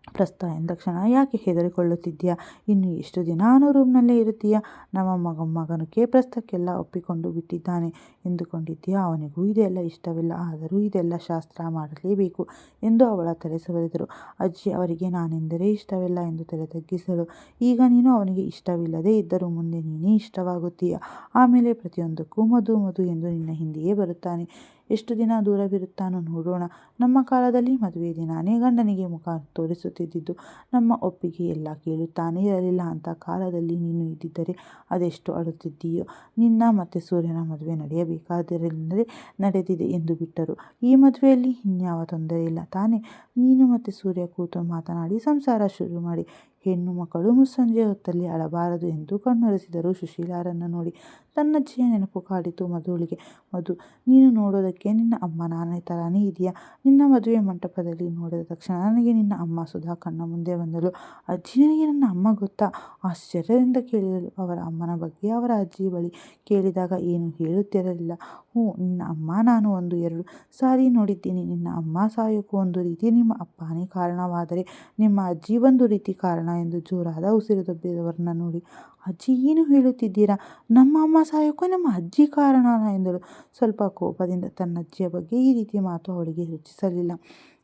ಪ್ರಸ್ತ ಎಂದಕ್ಷಣ ಯಾಕೆ ಹೆದರಿಕೊಳ್ಳುತ್ತಿದ್ದೀಯಾ? ಇನ್ನು ಎಷ್ಟು ದಿನ ರೂಮ್ನಲ್ಲೇ ಇರುತ್ತೀಯಾ? ನಮ್ಮ ಮಗನಿಗೆ ಪ್ರಸ್ತಕ್ಕೆಲ್ಲ ಒಪ್ಪಿಕೊಂಡು ಬಿಟ್ಟಿದ್ದಾನೆ ಎಂದುಕೊಂಡಿದ್ದೀಯಾ? ಅವನಿಗೂ ಇದೆಲ್ಲ ಇಷ್ಟವಿಲ್ಲ. ಆದರೂ ಇದೆಲ್ಲ ಶಾಸ್ತ್ರ ಮಾಡಲೇಬೇಕು ಎಂದು ಅವಳ ತಲೆ ಸವರಿದರು. ಅಜ್ಜಿ, ಅವರಿಗೆ ನಾನೆಂದರೆ ಇಷ್ಟವಿಲ್ಲ ಎಂದು ತಲೆ ತಗ್ಗಿಸಲು. ಈಗ ನೀನು ಅವನಿಗೆ ಇಷ್ಟವಿಲ್ಲದೆ ಇದ್ದರೂ ಮುಂದೆ ನೀನೇ ಇಷ್ಟವಾಗುತ್ತೀಯ. ಆಮೇಲೆ ಪ್ರತಿಯೊಂದಕ್ಕೂ ಮಧು ಮಧು ಎಂದು ನಿನ್ನ ಹಿಂದೆಯೇ ಬರುತ್ತಾನೆ. ಎಷ್ಟು ದಿನ ದೂರವಿರುತ್ತಾನೋ ನೋಡೋಣ. ನಮ್ಮ ಕಾಲದಲ್ಲಿ ಮದುವೆ ದಿನಾನೇ ಗಂಡನಿಗೆ ಮುಖ ತೋರಿಸುತ್ತಿದ್ದು, ನಮ್ಮ ಒಪ್ಪಿಗೆ ಎಲ್ಲ ಕೇಳುತ್ತಾನೇ ಇರಲಿಲ್ಲ. ಅಂಥ ಕಾಲದಲ್ಲಿ ನೀನು ಇದ್ದಿದ್ದರೆ ಅದೆಷ್ಟು ಅಳುತ್ತಿದ್ದೀಯೋ. ನಿನ್ನ ಮತ್ತು ಸೂರ್ಯನ ಮದುವೆ ನಡೆಯಬೇಕಾದ್ದರಿಂದಲೇ ನಡೆದಿದೆ ಎಂದು ಬಿಟ್ಟರು. ಈ ಮದುವೆಯಲ್ಲಿ ಇನ್ಯಾವ ತೊಂದರೆ ಇಲ್ಲ ತಾನೇ? ನೀನು ಮತ್ತು ಸೂರ್ಯ ಕೂತು ಮಾತನಾಡಿ ಸಂಸಾರ ಶುರು ಮಾಡಿ. ಹೆಣ್ಣು ಮಕ್ಕಳು ಮುಸ್ಸಂಜೆ ಹೊತ್ತಲ್ಲಿ ಅಳಬಾರದು ಎಂದು ಕಣ್ಣೊರೆಸಿದರು ಸುಶೀಲಾರನ್ನು ನೋಡಿ. ತನ್ನಜ್ಜಿಯ ನೆನಪು ಕಾಡಿತು ಮಧುಳಿಗೆ. ಮಧು, ನೀನು ನೋಡೋದಕ್ಕೆ ನಿನ್ನ ಅಮ್ಮ ನಾನೇ ಥರಾನೇ ಇದೆಯಾ? ನಿನ್ನ ಮದುವೆ ಮಂಟಪದಲ್ಲಿ ನೋಡಿದ ತಕ್ಷಣ ನನಗೆ ನಿನ್ನ ಅಮ್ಮ ಸುಧಾ ಕಣ್ಣ ಮುಂದೆ ಬಂದಳು. ಅಜ್ಜಿ, ನನಗೆ ನನ್ನ ಅಮ್ಮ ಗೊತ್ತಾ? ಆಶ್ಚರ್ಯದಿಂದ ಕೇಳಿದಳು. ಅವರ ಅಮ್ಮನ ಬಗ್ಗೆ ಅವರ ಅಜ್ಜಿ ಬಳಿ ಕೇಳಿದಾಗ ಏನು ಹೇಳುತ್ತಿರಲಿಲ್ಲ. ಹ್ಞೂ, ನಿನ್ನ ಅಮ್ಮ ನಾನು 1-2 ಸಾರಿ ನೋಡಿದ್ದೀನಿ. ನಿನ್ನ ಅಮ್ಮ ಸಾಯೋಕ್ಕೂ ಒಂದು ರೀತಿ ನಿಮ್ಮ ಅಪ್ಪನೇ ಕಾರಣವಾದರೆ ನಿಮ್ಮ ಅಜ್ಜಿ ಒಂದು ರೀತಿ ಕಾರಣ ಎಂದು ಜೋರಾದ ಉಸಿರು ದಬ್ಬಿದವರನ್ನ ನೋಡಿ, ಅಜ್ಜಿ ಏನು ಹೇಳುತ್ತಿದ್ದೀರಾ? ನಮ್ಮ ಅಮ್ಮ ಸಾಯೋಕ್ಕೂ ನಮ್ಮ ಅಜ್ಜಿ ಕಾರಣನಾ ಎಂದಳು ಸ್ವಲ್ಪ ಕೋಪದಿಂದ. ತನ್ನಜ್ಜಿಯ ಬಗ್ಗೆ ಈ ರೀತಿ ಮಾತು ಅವಳಿಗೆ ರುಚಿಸಲಿಲ್ಲ.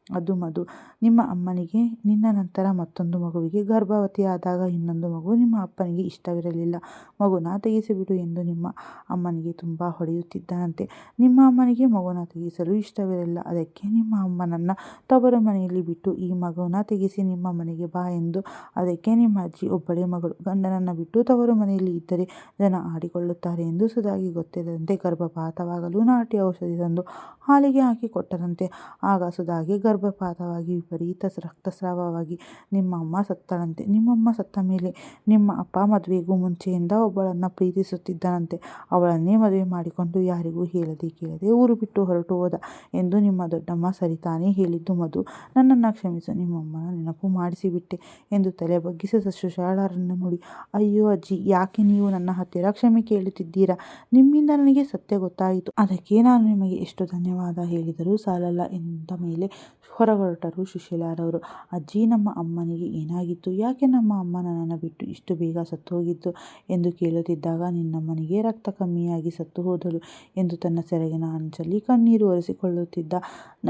ಅದು ಮಧು, ನಿಮ್ಮ ಅಮ್ಮನಿಗೆ ನಿನ್ನ ನಂತರ ಮತ್ತೊಂದು ಮಗುವಿಗೆ ಗರ್ಭವತಿಯಾದಾಗ ಇನ್ನೊಂದು ಮಗು ನಿಮ್ಮ ಅಪ್ಪನಿಗೆ ಇಷ್ಟವಿರಲಿಲ್ಲ. ಮಗುನ ತೆಗೆಸಿಬಿಡು ಎಂದು ನಿಮ್ಮ ಅಮ್ಮನಿಗೆ ತುಂಬ ಹೊಡೆಯುತ್ತಿದ್ದನಂತೆ. ನಿಮ್ಮ ಅಮ್ಮನಿಗೆ ಮಗುನ ತೆಗೆಸಲು ಇಷ್ಟವಿರಲಿಲ್ಲ. ಅದಕ್ಕೆ ನಿಮ್ಮ ಅಮ್ಮನನ್ನು ತವರು ಮನೆಯಲ್ಲಿ ಬಿಟ್ಟು ಈ ಮಗುನ ತೆಗೆಸಿ ನಿಮ್ಮ ಮನೆಗೆ ಬಾ ಎಂದು. ಅದಕ್ಕೆ ನಿಮ್ಮ ಅಜ್ಜಿ ಒಬ್ಬಳೇ ಮಗಳು, ಗಂಡನನ್ನು ಬಿಟ್ಟು ತವರು ಮನೆಯಲ್ಲಿ ಇದ್ದರೆ ಜನ ಆಡಿಕೊಳ್ಳುತ್ತಾರೆ ಎಂದು ಸುಧಾಗೆ ಗೊತ್ತಿಲ್ಲದಂತೆ ಗರ್ಭಪಾತವಾಗಲು ನಾಟಿ ಔಷಧಿ ತಂದು ಹಾಲಿಗೆ ಹಾಕಿ ಕೊಟ್ಟರಂತೆ. ಆಗ ಸುಧಾಗೆ ಗರ್ಭಪಾತವಾಗಿ ವಿಪರೀತ ರಕ್ತಸ್ರಾವವಾಗಿ ನಿಮ್ಮ ಅಮ್ಮ ಸತ್ತಳಂತೆ. ನಿಮ್ಮಮ್ಮ ಸತ್ತ ಮೇಲೆ ನಿಮ್ಮ ಅಪ್ಪ ಮದುವೆಗೂ ಮುಂಚೆಯಿಂದ ಒಬ್ಬಳನ್ನು ಪ್ರೀತಿಸುತ್ತಿದ್ದನಂತೆ. ಅವಳನ್ನೇ ಮದುವೆ ಮಾಡಿಕೊಂಡು ಯಾರಿಗೂ ಹೇಳದೆ ಕೇಳದೆ ಊರು ಬಿಟ್ಟು ಹೊರಟು ಹೋದ ಎಂದು ನಿಮ್ಮ ದೊಡ್ಡಮ್ಮ ಸರಿತಾನೇ ಹೇಳಿದ್ದು ಮಧು. ನನ್ನನ್ನು ಕ್ಷಮಿಸು, ನಿಮ್ಮಮ್ಮನ ನೆನಪು ಮಾಡಿಸಿಬಿಟ್ಟೆ ಎಂದು ತಲೆ ಬಗ್ಗಿಸಿದ ಸುಶೀಲಾರನ್ನು ನೋಡಿ, ಅಯ್ಯೋ ಅಜ್ಜಿ, ಯಾಕೆ ನೀವು ನನ್ನ ಹತ್ತಿರ ಕ್ಷಮೆ ಕೇಳುತ್ತಿದ್ದೀರಾ? ನಿಮ್ಮಿಂದ ನನಗೆ ಸತ್ಯ ಗೊತ್ತಾಯಿತು. ಅದಕ್ಕೆ ನಾನು ನಿಮಗೆ ಎಷ್ಟು ಧನ್ಯವಾದ ಹೇಳಿದರೂ ಸಾಲಲ್ಲ ಎಂದ ಮೇಲೆ ಹೊರಗೊರಟರು ಸುಶೀಲಾರವರು. ಅಜ್ಜಿ, ನಮ್ಮ ಅಮ್ಮನಿಗೆ ಏನಾಗಿತ್ತು? ಯಾಕೆ ನಮ್ಮ ಅಮ್ಮ ನನ್ನನ್ನು ಬಿಟ್ಟು ಇಷ್ಟು ಬೇಗ ಸತ್ತು ಹೋಗಿದ್ದು ಎಂದು ಕೇಳುತ್ತಿದ್ದಾಗ ನಿನ್ನಮ್ಮನಿಗೆ ರಕ್ತ ಕಮ್ಮಿಯಾಗಿ ಸತ್ತು ಹೋದಳು ಎಂದು ತನ್ನ ಸೆರಗಿನ ಅಂಚಲ್ಲಿ ಕಣ್ಣೀರು ಒರೆಸಿಕೊಳ್ಳುತ್ತಿದ್ದ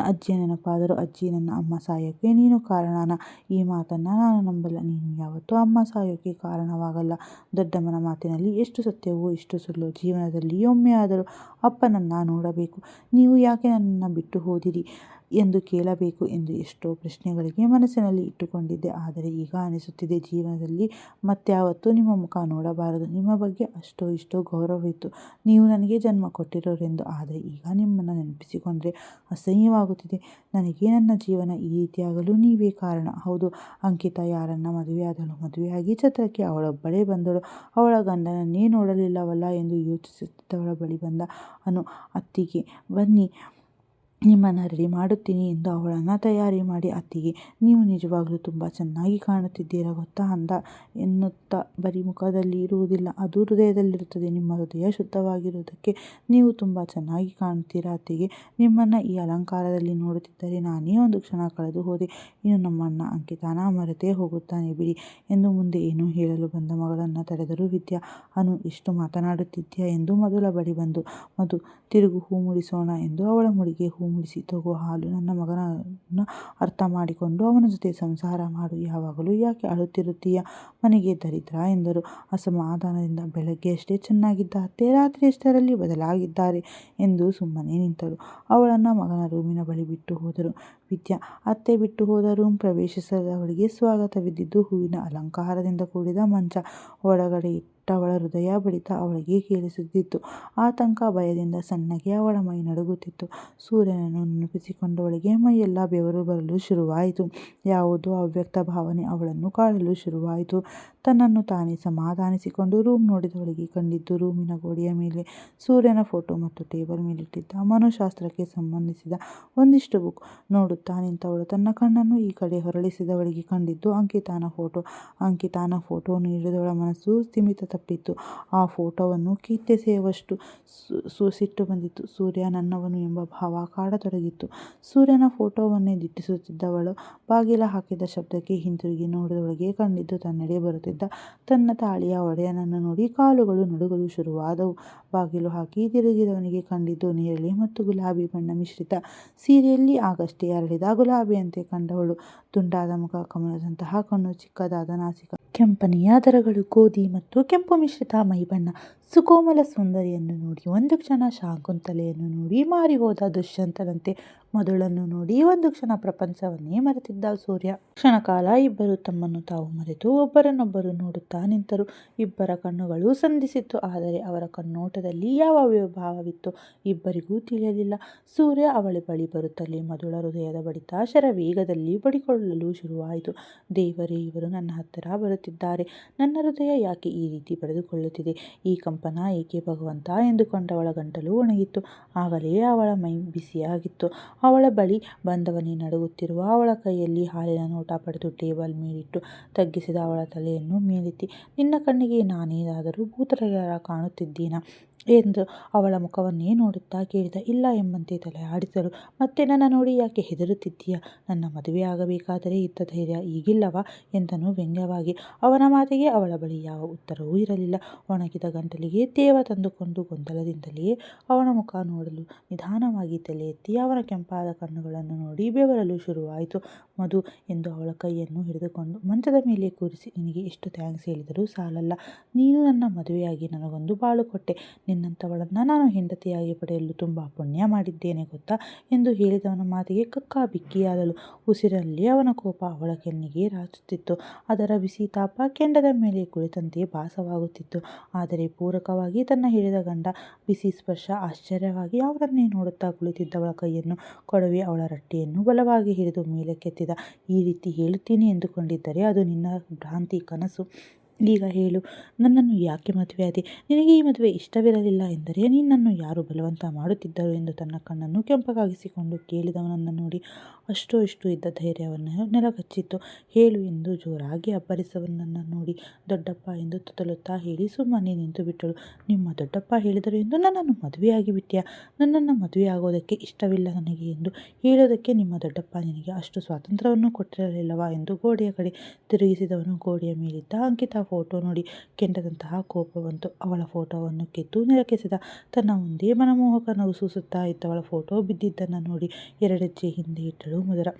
ಅಜ್ಜಿಯ ನೆನಪಾದರು. ಅಜ್ಜಿ, ನನ್ನ ಅಮ್ಮ ಸಾಯೋಕ್ಕೆ ನೀನು ಕಾರಣನಾ? ಈ ಮಾತನ್ನು ನಾನು ನಂಬಲ್ಲ. ನೀನು ಯಾವತ್ತೂ ಅಮ್ಮ ಸಾಯೋಕ್ಕೆ ಕಾರಣವಾಗಲ್ಲ. ದೊಡ್ಡಮ್ಮನ ಮಾತಿನಲ್ಲಿ ಎಷ್ಟು ಸತ್ಯವೋ ಎಷ್ಟು ಸುಳ್ಳು. ಜೀವನದಲ್ಲಿ ಒಮ್ಮೆ ಆದರೂ ಅಪ್ಪನನ್ನು ನೋಡಬೇಕು. ನೀವು ಯಾಕೆ ನನ್ನನ್ನು ಬಿಟ್ಟು ಹೋದಿರಿ ಎಂದು ಕೇಳಬೇಕು ಎಂದು ಎಷ್ಟೋ ಪ್ರಶ್ನೆಗಳಿಗೆ ಮನಸ್ಸಿನಲ್ಲಿ ಇಟ್ಟುಕೊಂಡಿದ್ದೆ. ಆದರೆ ಈಗ ಅನಿಸುತ್ತಿದೆ, ಜೀವನದಲ್ಲಿ ಮತ್ಯಾವತ್ತೂ ನಿಮ್ಮ ಮುಖ ನೋಡಬಾರದು. ನಿಮ್ಮ ಬಗ್ಗೆ ಅಷ್ಟೋ ಇಷ್ಟೋ ಗೌರವವಿತ್ತು, ನೀವು ನನಗೆ ಜನ್ಮ ಕೊಟ್ಟಿರೋರೆಂದು. ಆದರೆ ಈಗ ನಿಮ್ಮನ್ನು ನೆನಪಿಸಿಕೊಂಡ್ರೆ ಅಸಹ್ಯವಾಗುತ್ತಿದೆ. ನನಗೆ ನನ್ನ ಜೀವನ ಈ ರೀತಿಯಾಗಲು ನೀವೇ ಕಾರಣ. ಹೌದು, ಅಂಕಿತಾ ಯಾರನ್ನ ಮದುವೆಯಾದಳು. ಮದುವೆಯಾಗಿ ಛತ್ರಕ್ಕೆ ಅವಳೊಬ್ಬಳೇ ಬಂದಳು. ಅವಳ ಗಂಡನನ್ನೇ ನೋಡಲಿಲ್ಲವಲ್ಲ ಎಂದು ಯೋಚಿಸುತ್ತಿದ್ದವಳ ಬಳಿ ಬಂದ ಅನು. ಅತ್ತಿಗೆ ಬನ್ನಿ, ನಿಮ್ಮನ್ನು ರೆಡಿ ಮಾಡುತ್ತೀನಿ ಎಂದು ಅವಳನ್ನು ತಯಾರಿ ಮಾಡಿ, ಅತ್ತಿಗೆ, ನೀವು ನಿಜವಾಗ್ಲೂ ತುಂಬ ಚೆನ್ನಾಗಿ ಕಾಣುತ್ತಿದ್ದೀರಾ ಗೊತ್ತಾ ಅಂದ. ಎನ್ನುತ್ತಾ ಬರೀ ಮುಖದಲ್ಲಿ ಇರುವುದಿಲ್ಲ, ಅದು ಹೃದಯದಲ್ಲಿರುತ್ತದೆ. ನಿಮ್ಮ ಹೃದಯ ಶುದ್ಧವಾಗಿರುವುದಕ್ಕೆ ನೀವು ತುಂಬ ಚೆನ್ನಾಗಿ ಕಾಣುತ್ತೀರಾ ಅತ್ತಿಗೆ. ನಿಮ್ಮನ್ನು ಈ ಅಲಂಕಾರದಲ್ಲಿ ನೋಡುತ್ತಿದ್ದರೆ ನಾನೇ ಒಂದು ಕ್ಷಣ ಕಳೆದು ಹೋದೆ. ಇನ್ನು ನಮ್ಮಣ್ಣ ಅಂಕಿತಾನ ಮರೆತೇ ಹೋಗುತ್ತಾನೆ ಬಿಡಿ ಎಂದು ಮುಂದೆ ಏನೋ ಹೇಳಲು ಬಂದ ಮಗಳನ್ನು ತಡೆದರು ವಿದ್ಯಾ. ಅನು, ಎಷ್ಟು ಮಾತನಾಡುತ್ತಿದ್ದೀಯಾ ಎಂದು ಮಧುಳ ಬಳಿ ಬಂದು, ಮಧು, ತಿರುಗು, ಹೂ ಮುಡಿಸೋಣ ಎಂದು ಅವಳ ಮುಡಿಗೆ ಹೂ ಮುಡಿಸಿ, ತಗೋ ಹಾಲು, ನನ್ನ ಮಗನನ್ನು ಅರ್ಥ ಮಾಡಿಕೊಂಡು ಅವನ ಜೊತೆ ಸಂಸಾರ ಮಾಡು. ಯಾವಾಗಲೂ ಯಾಕೆ ಅಳುತ್ತಿರುತ್ತೀಯ? ಮನೆಗೆ ದರಿದ್ರ ಎಂದರು ಅಸಮಾಧಾನದಿಂದ. ಬೆಳಗ್ಗೆ ಅಷ್ಟೇ ಚೆನ್ನಾಗಿದ್ದ ಅತ್ತೆ ರಾತ್ರಿ ಅಷ್ಟರಲ್ಲಿ ಬದಲಾಗಿದ್ದಾರೆ ಎಂದು ಸುಮ್ಮನೆ ನಿಂತಳು. ಅವಳನ್ನು ಮಗನ ರೂಮಿನ ಬಳಿ ಬಿಟ್ಟು ಹೋದರು ವಿದ್ಯಾ. ಅತ್ತೆ ಬಿಟ್ಟು ಹೋದ ರೂಮ್ ಪ್ರವೇಶಿಸಿದವಳಿಗೆ ಸ್ವಾಗತವಿದ್ದಿದ್ದು ಹೂವಿನ ಅಲಂಕಾರದಿಂದ ಕೂಡಿದ ಮಂಚ, ಒಳಗಡೆ ಇಟ್ಟ ಅವಳ ಹೃದಯ ಬಡಿತ ಅವಳಿಗೆ ಕೇಳಿಸುತ್ತಿತ್ತು. ಆತಂಕ, ಭಯದಿಂದ ಸಣ್ಣಗೆ ಅವಳ ಮೈ ನಡುಗುತ್ತಿತ್ತು. ಸೂರ್ಯನನ್ನು ನೆನಪಿಸಿಕೊಂಡವಳಿಗೆ ಮೈಯೆಲ್ಲ ಬೆವರು ಬರಲು ಶುರುವಾಯಿತು. ಯಾವುದೋ ಅವ್ಯಕ್ತ ಭಾವನೆ ಅವಳನ್ನು ಕಾಡಲು ಶುರುವಾಯಿತು. ತನ್ನನ್ನು ತಾನೇ ಸಮಾಧಾನಿಸಿಕೊಂಡು ರೂಮ್ ನೋಡಿದವಳಿಗೆ ಕಂಡಿದ್ದು ರೂಮಿನ ಗೋಡೆಯ ಮೇಲೆ ಸೂರ್ಯನ ಫೋಟೋ ಮತ್ತು ಟೇಬಲ್ ಮೇಲಿಟ್ಟಿದ್ದ ಮನೋಶಾಸ್ತ್ರಕ್ಕೆ ಸಂಬಂಧಿಸಿದ ಒಂದಿಷ್ಟು ಬುಕ್. ನೋಡುತ್ತಾ ನಿಂತವಳು ತನ್ನ ಕಣ್ಣನ್ನು ಈ ಕಡೆ ಹೊರಳಿಸಿದವಳಿಗೆ ಕಂಡಿದ್ದು ಅಂಕಿತಾನ ಫೋಟೋವನ್ನು ಹಿಡಿದವಳ ಮನಸ್ಸು ಸ್ಥಿಮಿತ ತಪ್ಪಿತ್ತು. ಆ ಫೋಟೋವನ್ನು ಕಿತ್ತೆಸೆಯುವಷ್ಟು ಸಿಟ್ಟು ಬಂದಿತ್ತು. ಸೂರ್ಯ ನನ್ನವನು ಎಂಬ ಭಾವ ಕಾಡತೊಡಗಿತ್ತು. ಸೂರ್ಯನ ಫೋಟೋವನ್ನೇ ದಿಟ್ಟಿಸುತ್ತಿದ್ದವಳು ಬಾಗಿಲ ಹಾಕಿದ ಶಬ್ದಕ್ಕೆ ಹಿಂತಿರುಗಿ ನೋಡಿದವಳಿಗೆ ಕಂಡಿದ್ದು ತನ್ನೆಡೆ ಬರುತ್ತಿದ್ದ ತನ್ನ ತಾಳಿಯ ಒಡೆಯನನ್ನು ನೋಡಿ ಕಾಲುಗಳು ನಡುಗಲು ಶುರುವಾದವು. ಬಾಗಿಲು ಹಾಕಿ ತಿರುಗಿದವನಿಗೆ ಕಂಡಿದ್ದು ನೇರಳೆ ಮತ್ತು ಗುಲಾಬಿ ಬಣ್ಣ ಮಿಶ್ರಿತ ಸೀರೆಯಲ್ಲಿ ಆಗಷ್ಟೇ ಅರಳಿದ ಗುಲಾಬಿಯಂತೆ ಕಂಡವಳು. ದುಂಡಾದ ಮುಖ, ಕಮಲದಂತಹ ಕಣ್ಣು, ಚಿಕ್ಕದಾದ ನಾಸಿಕ, ಕೆಂಪನೆಯ ದರಗಳು, ಗೋಧಿ ಮತ್ತು ಕೆಂಪು ಮಿಶ್ರಿತ ಮೈಬಣ್ಣ. ಸುಕೋಮಲ ಸುಂದರಿಯನ್ನು ನೋಡಿ ಒಂದು ಕ್ಷಣ, ಶಾಕುಂತಲೆಯನ್ನು ನೋಡಿ ಮಾರಿಹೋದ ದುಷ್ಯಂತನಂತೆ, ಮಧುಳನ್ನು ನೋಡಿ ಒಂದು ಕ್ಷಣ ಪ್ರಪಂಚವನ್ನೇ ಮರೆತಿದ್ದ ಸೂರ್ಯ. ಕ್ಷಣಕಾಲ ಇಬ್ಬರು ತಮ್ಮನ್ನು ತಾವು ಮರೆತು ಒಬ್ಬರನ್ನೊಬ್ಬರು ನೋಡುತ್ತಾ ನಿಂತರು. ಇಬ್ಬರ ಕಣ್ಣುಗಳು ಸಂಧಿಸಿತ್ತು. ಆದರೆ ಅವರ ಕಣ್ಣೋಟದಲ್ಲಿ ಯಾವ ಭಾವವಿತ್ತು ಇಬ್ಬರಿಗೂ ತಿಳಿಯಲಿಲ್ಲ. ಸೂರ್ಯ ಅವಳ ಬಳಿ ಬರುತ್ತಲೇ ಮಧುಳ ಹೃದಯದ ಬಡಿತ ಶರವೇಗದಲ್ಲಿ ಬಡಿಕೊಳ್ಳಲು ಶುರುವಾಯಿತು. ದೇವರೇ, ಇವರು ನನ್ನ ಹತ್ತಿರ ಬರುತ್ತಿದ್ದಾರೆ. ನನ್ನ ಹೃದಯ ಯಾಕೆ ಈ ರೀತಿ ಬಡಿದುಕೊಳ್ಳುತ್ತಿದೆ? ಈ ಕಂಪನ ಏಕೆ ಭಗವಂತ ಎಂದುಕೊಂಡವಳ ಗಂಟಲು ಒಣಗಿತ್ತು. ಆಗಲೇ ಅವಳ ಮೈ ಬಿಸಿಯಾಗಿತ್ತು. ಅವಳ ಬಳಿ ಬಂದವನೇ ನಡುಗುತ್ತಿರುವ ಅವಳ ಕೈಯಲ್ಲಿ ಹಾಲಿನ ನೋಟ ಪಡೆದು ಟೇಬಲ್ ಮೇಲಿಟ್ಟು ತಗ್ಗಿಸಿದ ಅವಳ ತಲೆಯನ್ನು ಮೇಲೆತ್ತಿ, ನಿನ್ನ ಕಣ್ಣಿಗೆ ನಾನೇನಾದರೂ ಭೂತರಾರ ಕಾಣುತ್ತಿದ್ದೀನಾ ಎಂದು ಅವಳ ಮುಖವನ್ನೇ ನೋಡುತ್ತಾ ಕೇಳಿದ. ಇಲ್ಲ ಎಂಬಂತೆ ತಲೆ ಆಡಿಸಲು. ಮತ್ತೆ ನನ್ನ ನೋಡಿ ಯಾಕೆ ಹೆದರುತ್ತಿದ್ದೀಯಾ? ನನ್ನ ಮದುವೆ ಆಗಬೇಕಾದರೆ ಇದ್ದ ಧೈರ್ಯ ಈಗಿಲ್ಲವಾ ಎಂದನು ವ್ಯಂಗ್ಯವಾಗಿ. ಅವನ ಮಾತಿಗೆ ಅವಳ ಬಳಿ ಯಾವ ಉತ್ತರವೂ ಇರಲಿಲ್ಲ. ಒಣಗಿದ ಗಂಟಲಿಗೆ ತೇವ ತಂದುಕೊಂಡು ಗೊಂದಲದಿಂದಲೇ ಅವನ ಮುಖ ನೋಡಲು ನಿಧಾನವಾಗಿ ತಲೆ ಎತ್ತಿ ಅವನ ಕೆಂಪಾದ ಕಣ್ಣುಗಳನ್ನು ನೋಡಿ ಬೆವರಲು ಶುರುವಾಯಿತು. ಮಧು ಎಂದು ಅವಳ ಕೈಯನ್ನು ಹಿಡಿದುಕೊಂಡು ಮಂಚದ ಮೇಲೆ ಕೂರಿಸಿ, ನಿನಗೆ ಎಷ್ಟು ಥ್ಯಾಂಕ್ಸ್ ಹೇಳಿದರೂ ಸಾಲಲ್ಲ. ನೀನು ನನ್ನ ಮದುವೆಯಾಗಿ ನನಗೊಂದು ಬಾಳು ಕೊಟ್ಟೆ. ನಿನ್ನಂಥವಳನ್ನು ನಾನು ಹೆಂಡತಿಯಾಗಿ ಪಡೆಯಲು ತುಂಬ ಪುಣ್ಯ ಮಾಡಿದ್ದೇನೆ ಗೊತ್ತಾ ಎಂದು ಹೇಳಿದವನ ಮಾತಿಗೆ ಕಕ್ಕಾ ಬಿಕ್ಕಿಯಾದಳು. ಉಸಿರಲ್ಲಿ ಅವನ ಕೋಪ ಅವಳ ಕೆನ್ನಿಗೆ ರಾಚುತ್ತಿತ್ತು. ಅದರ ಬಿಸಿ ತಾಪ ಕೆಂಡದ ಮೇಲೆ ಕುಳಿತಂತೆ ಭಾಸವಾಗುತ್ತಿತ್ತು. ಆದರೆ ಪೂರಕವಾಗಿ ತನ್ನ ಹಿಡಿದ ಗಂಡ ಬಿಸಿ ಸ್ಪರ್ಶ. ಆಶ್ಚರ್ಯವಾಗಿ ಅವರನ್ನೇ ನೋಡುತ್ತಾ ಕುಳಿತಿದ್ದವಳ ಕೈಯನ್ನು ಕೊಡವಿ ಅವಳ ರಟ್ಟೆಯನ್ನು ಬಲವಾಗಿ ಹಿಡಿದು ಮೇಲಕ್ಕೆತ್ತಿದ. ಈ ರೀತಿ ಹೇಳುತ್ತೀನಿ ಎಂದುಕೊಂಡಿದ್ದರೆ ಅದು ನಿನ್ನ ಭ್ರಾಂತಿ, ಕನಸು. ಈಗ ಹೇಳು, ನನ್ನನ್ನು ಯಾಕೆ ಮದುವೆಯಾದೆ? ನಿನಗೆ ಈ ಮದುವೆ ಇಷ್ಟವಿರಲಿಲ್ಲ ಎಂದರೆ ನಿನ್ನನ್ನು ಯಾರು ಬಲವಂತ ಮಾಡುತ್ತಿದ್ದರು ಎಂದು ತನ್ನ ಕಣ್ಣನ್ನು ಕೆಂಪಗಾಗಿಸಿಕೊಂಡು ಕೇಳಿದವನನ್ನು ನೋಡಿ ಅಷ್ಟೋ ಇಷ್ಟು ಇದ್ದ ಧೈರ್ಯವನ್ನು ನೆಲಕಚ್ಚಿತ್ತು. ಹೇಳು ಎಂದು ಜೋರಾಗಿ ಅಬ್ಬರಿಸವನನ್ನು ನೋಡಿ ದೊಡ್ಡಪ್ಪ ಎಂದು ತುತ್ತಲುತ್ತಾ ಹೇಳಿ ಸುಮ್ಮನೆ ನಿಂತು ಬಿಟ್ಟಳು. ನಿಮ್ಮ ದೊಡ್ಡಪ್ಪ ಹೇಳಿದರು ಎಂದು ನನ್ನನ್ನು ಮದುವೆಯಾಗಿ ಬಿಟ್ಯಾ? ನನ್ನನ್ನು ಮದುವೆಯಾಗೋದಕ್ಕೆ ಇಷ್ಟವಿಲ್ಲ ನನಗೆ ಎಂದು ಹೇಳೋದಕ್ಕೆ ನಿಮ್ಮ ದೊಡ್ಡಪ್ಪ ನಿನಗೆ ಅಷ್ಟು ಸ್ವಾತಂತ್ರ್ಯವನ್ನು ಕೊಟ್ಟಿರಲಿಲ್ಲವಾ ಎಂದು ಗೋಡೆಯ ಕಡೆ ತಿರುಗಿಸಿದವನು. ಗೋಡೆಯ ಮೇಲಿದ್ದ ಅಂಕಿತ ಫೋಟೋ ನೋಡಿ ಕೆಂಡದಂತಹ ಕೋಪ ಬಂತು. ಅವಳ ಫೋಟೋವನ್ನು ಕೆತ್ತು ನೆಲಕ್ಕೆಸೆದ. ತನ್ನ ಮುಂದೆ ಮನಮೋಹಕ ನಗು ಸೂಸುತ್ತಾ ಇದ್ದವಳ ಫೋಟೋ ಬಿದ್ದಿದ್ದನ್ನು ನೋಡಿ ಎರಡೆಜ್ಜೆ ಹಿಂದೆ ಇಟ್ಟಳು ಮಧುರ.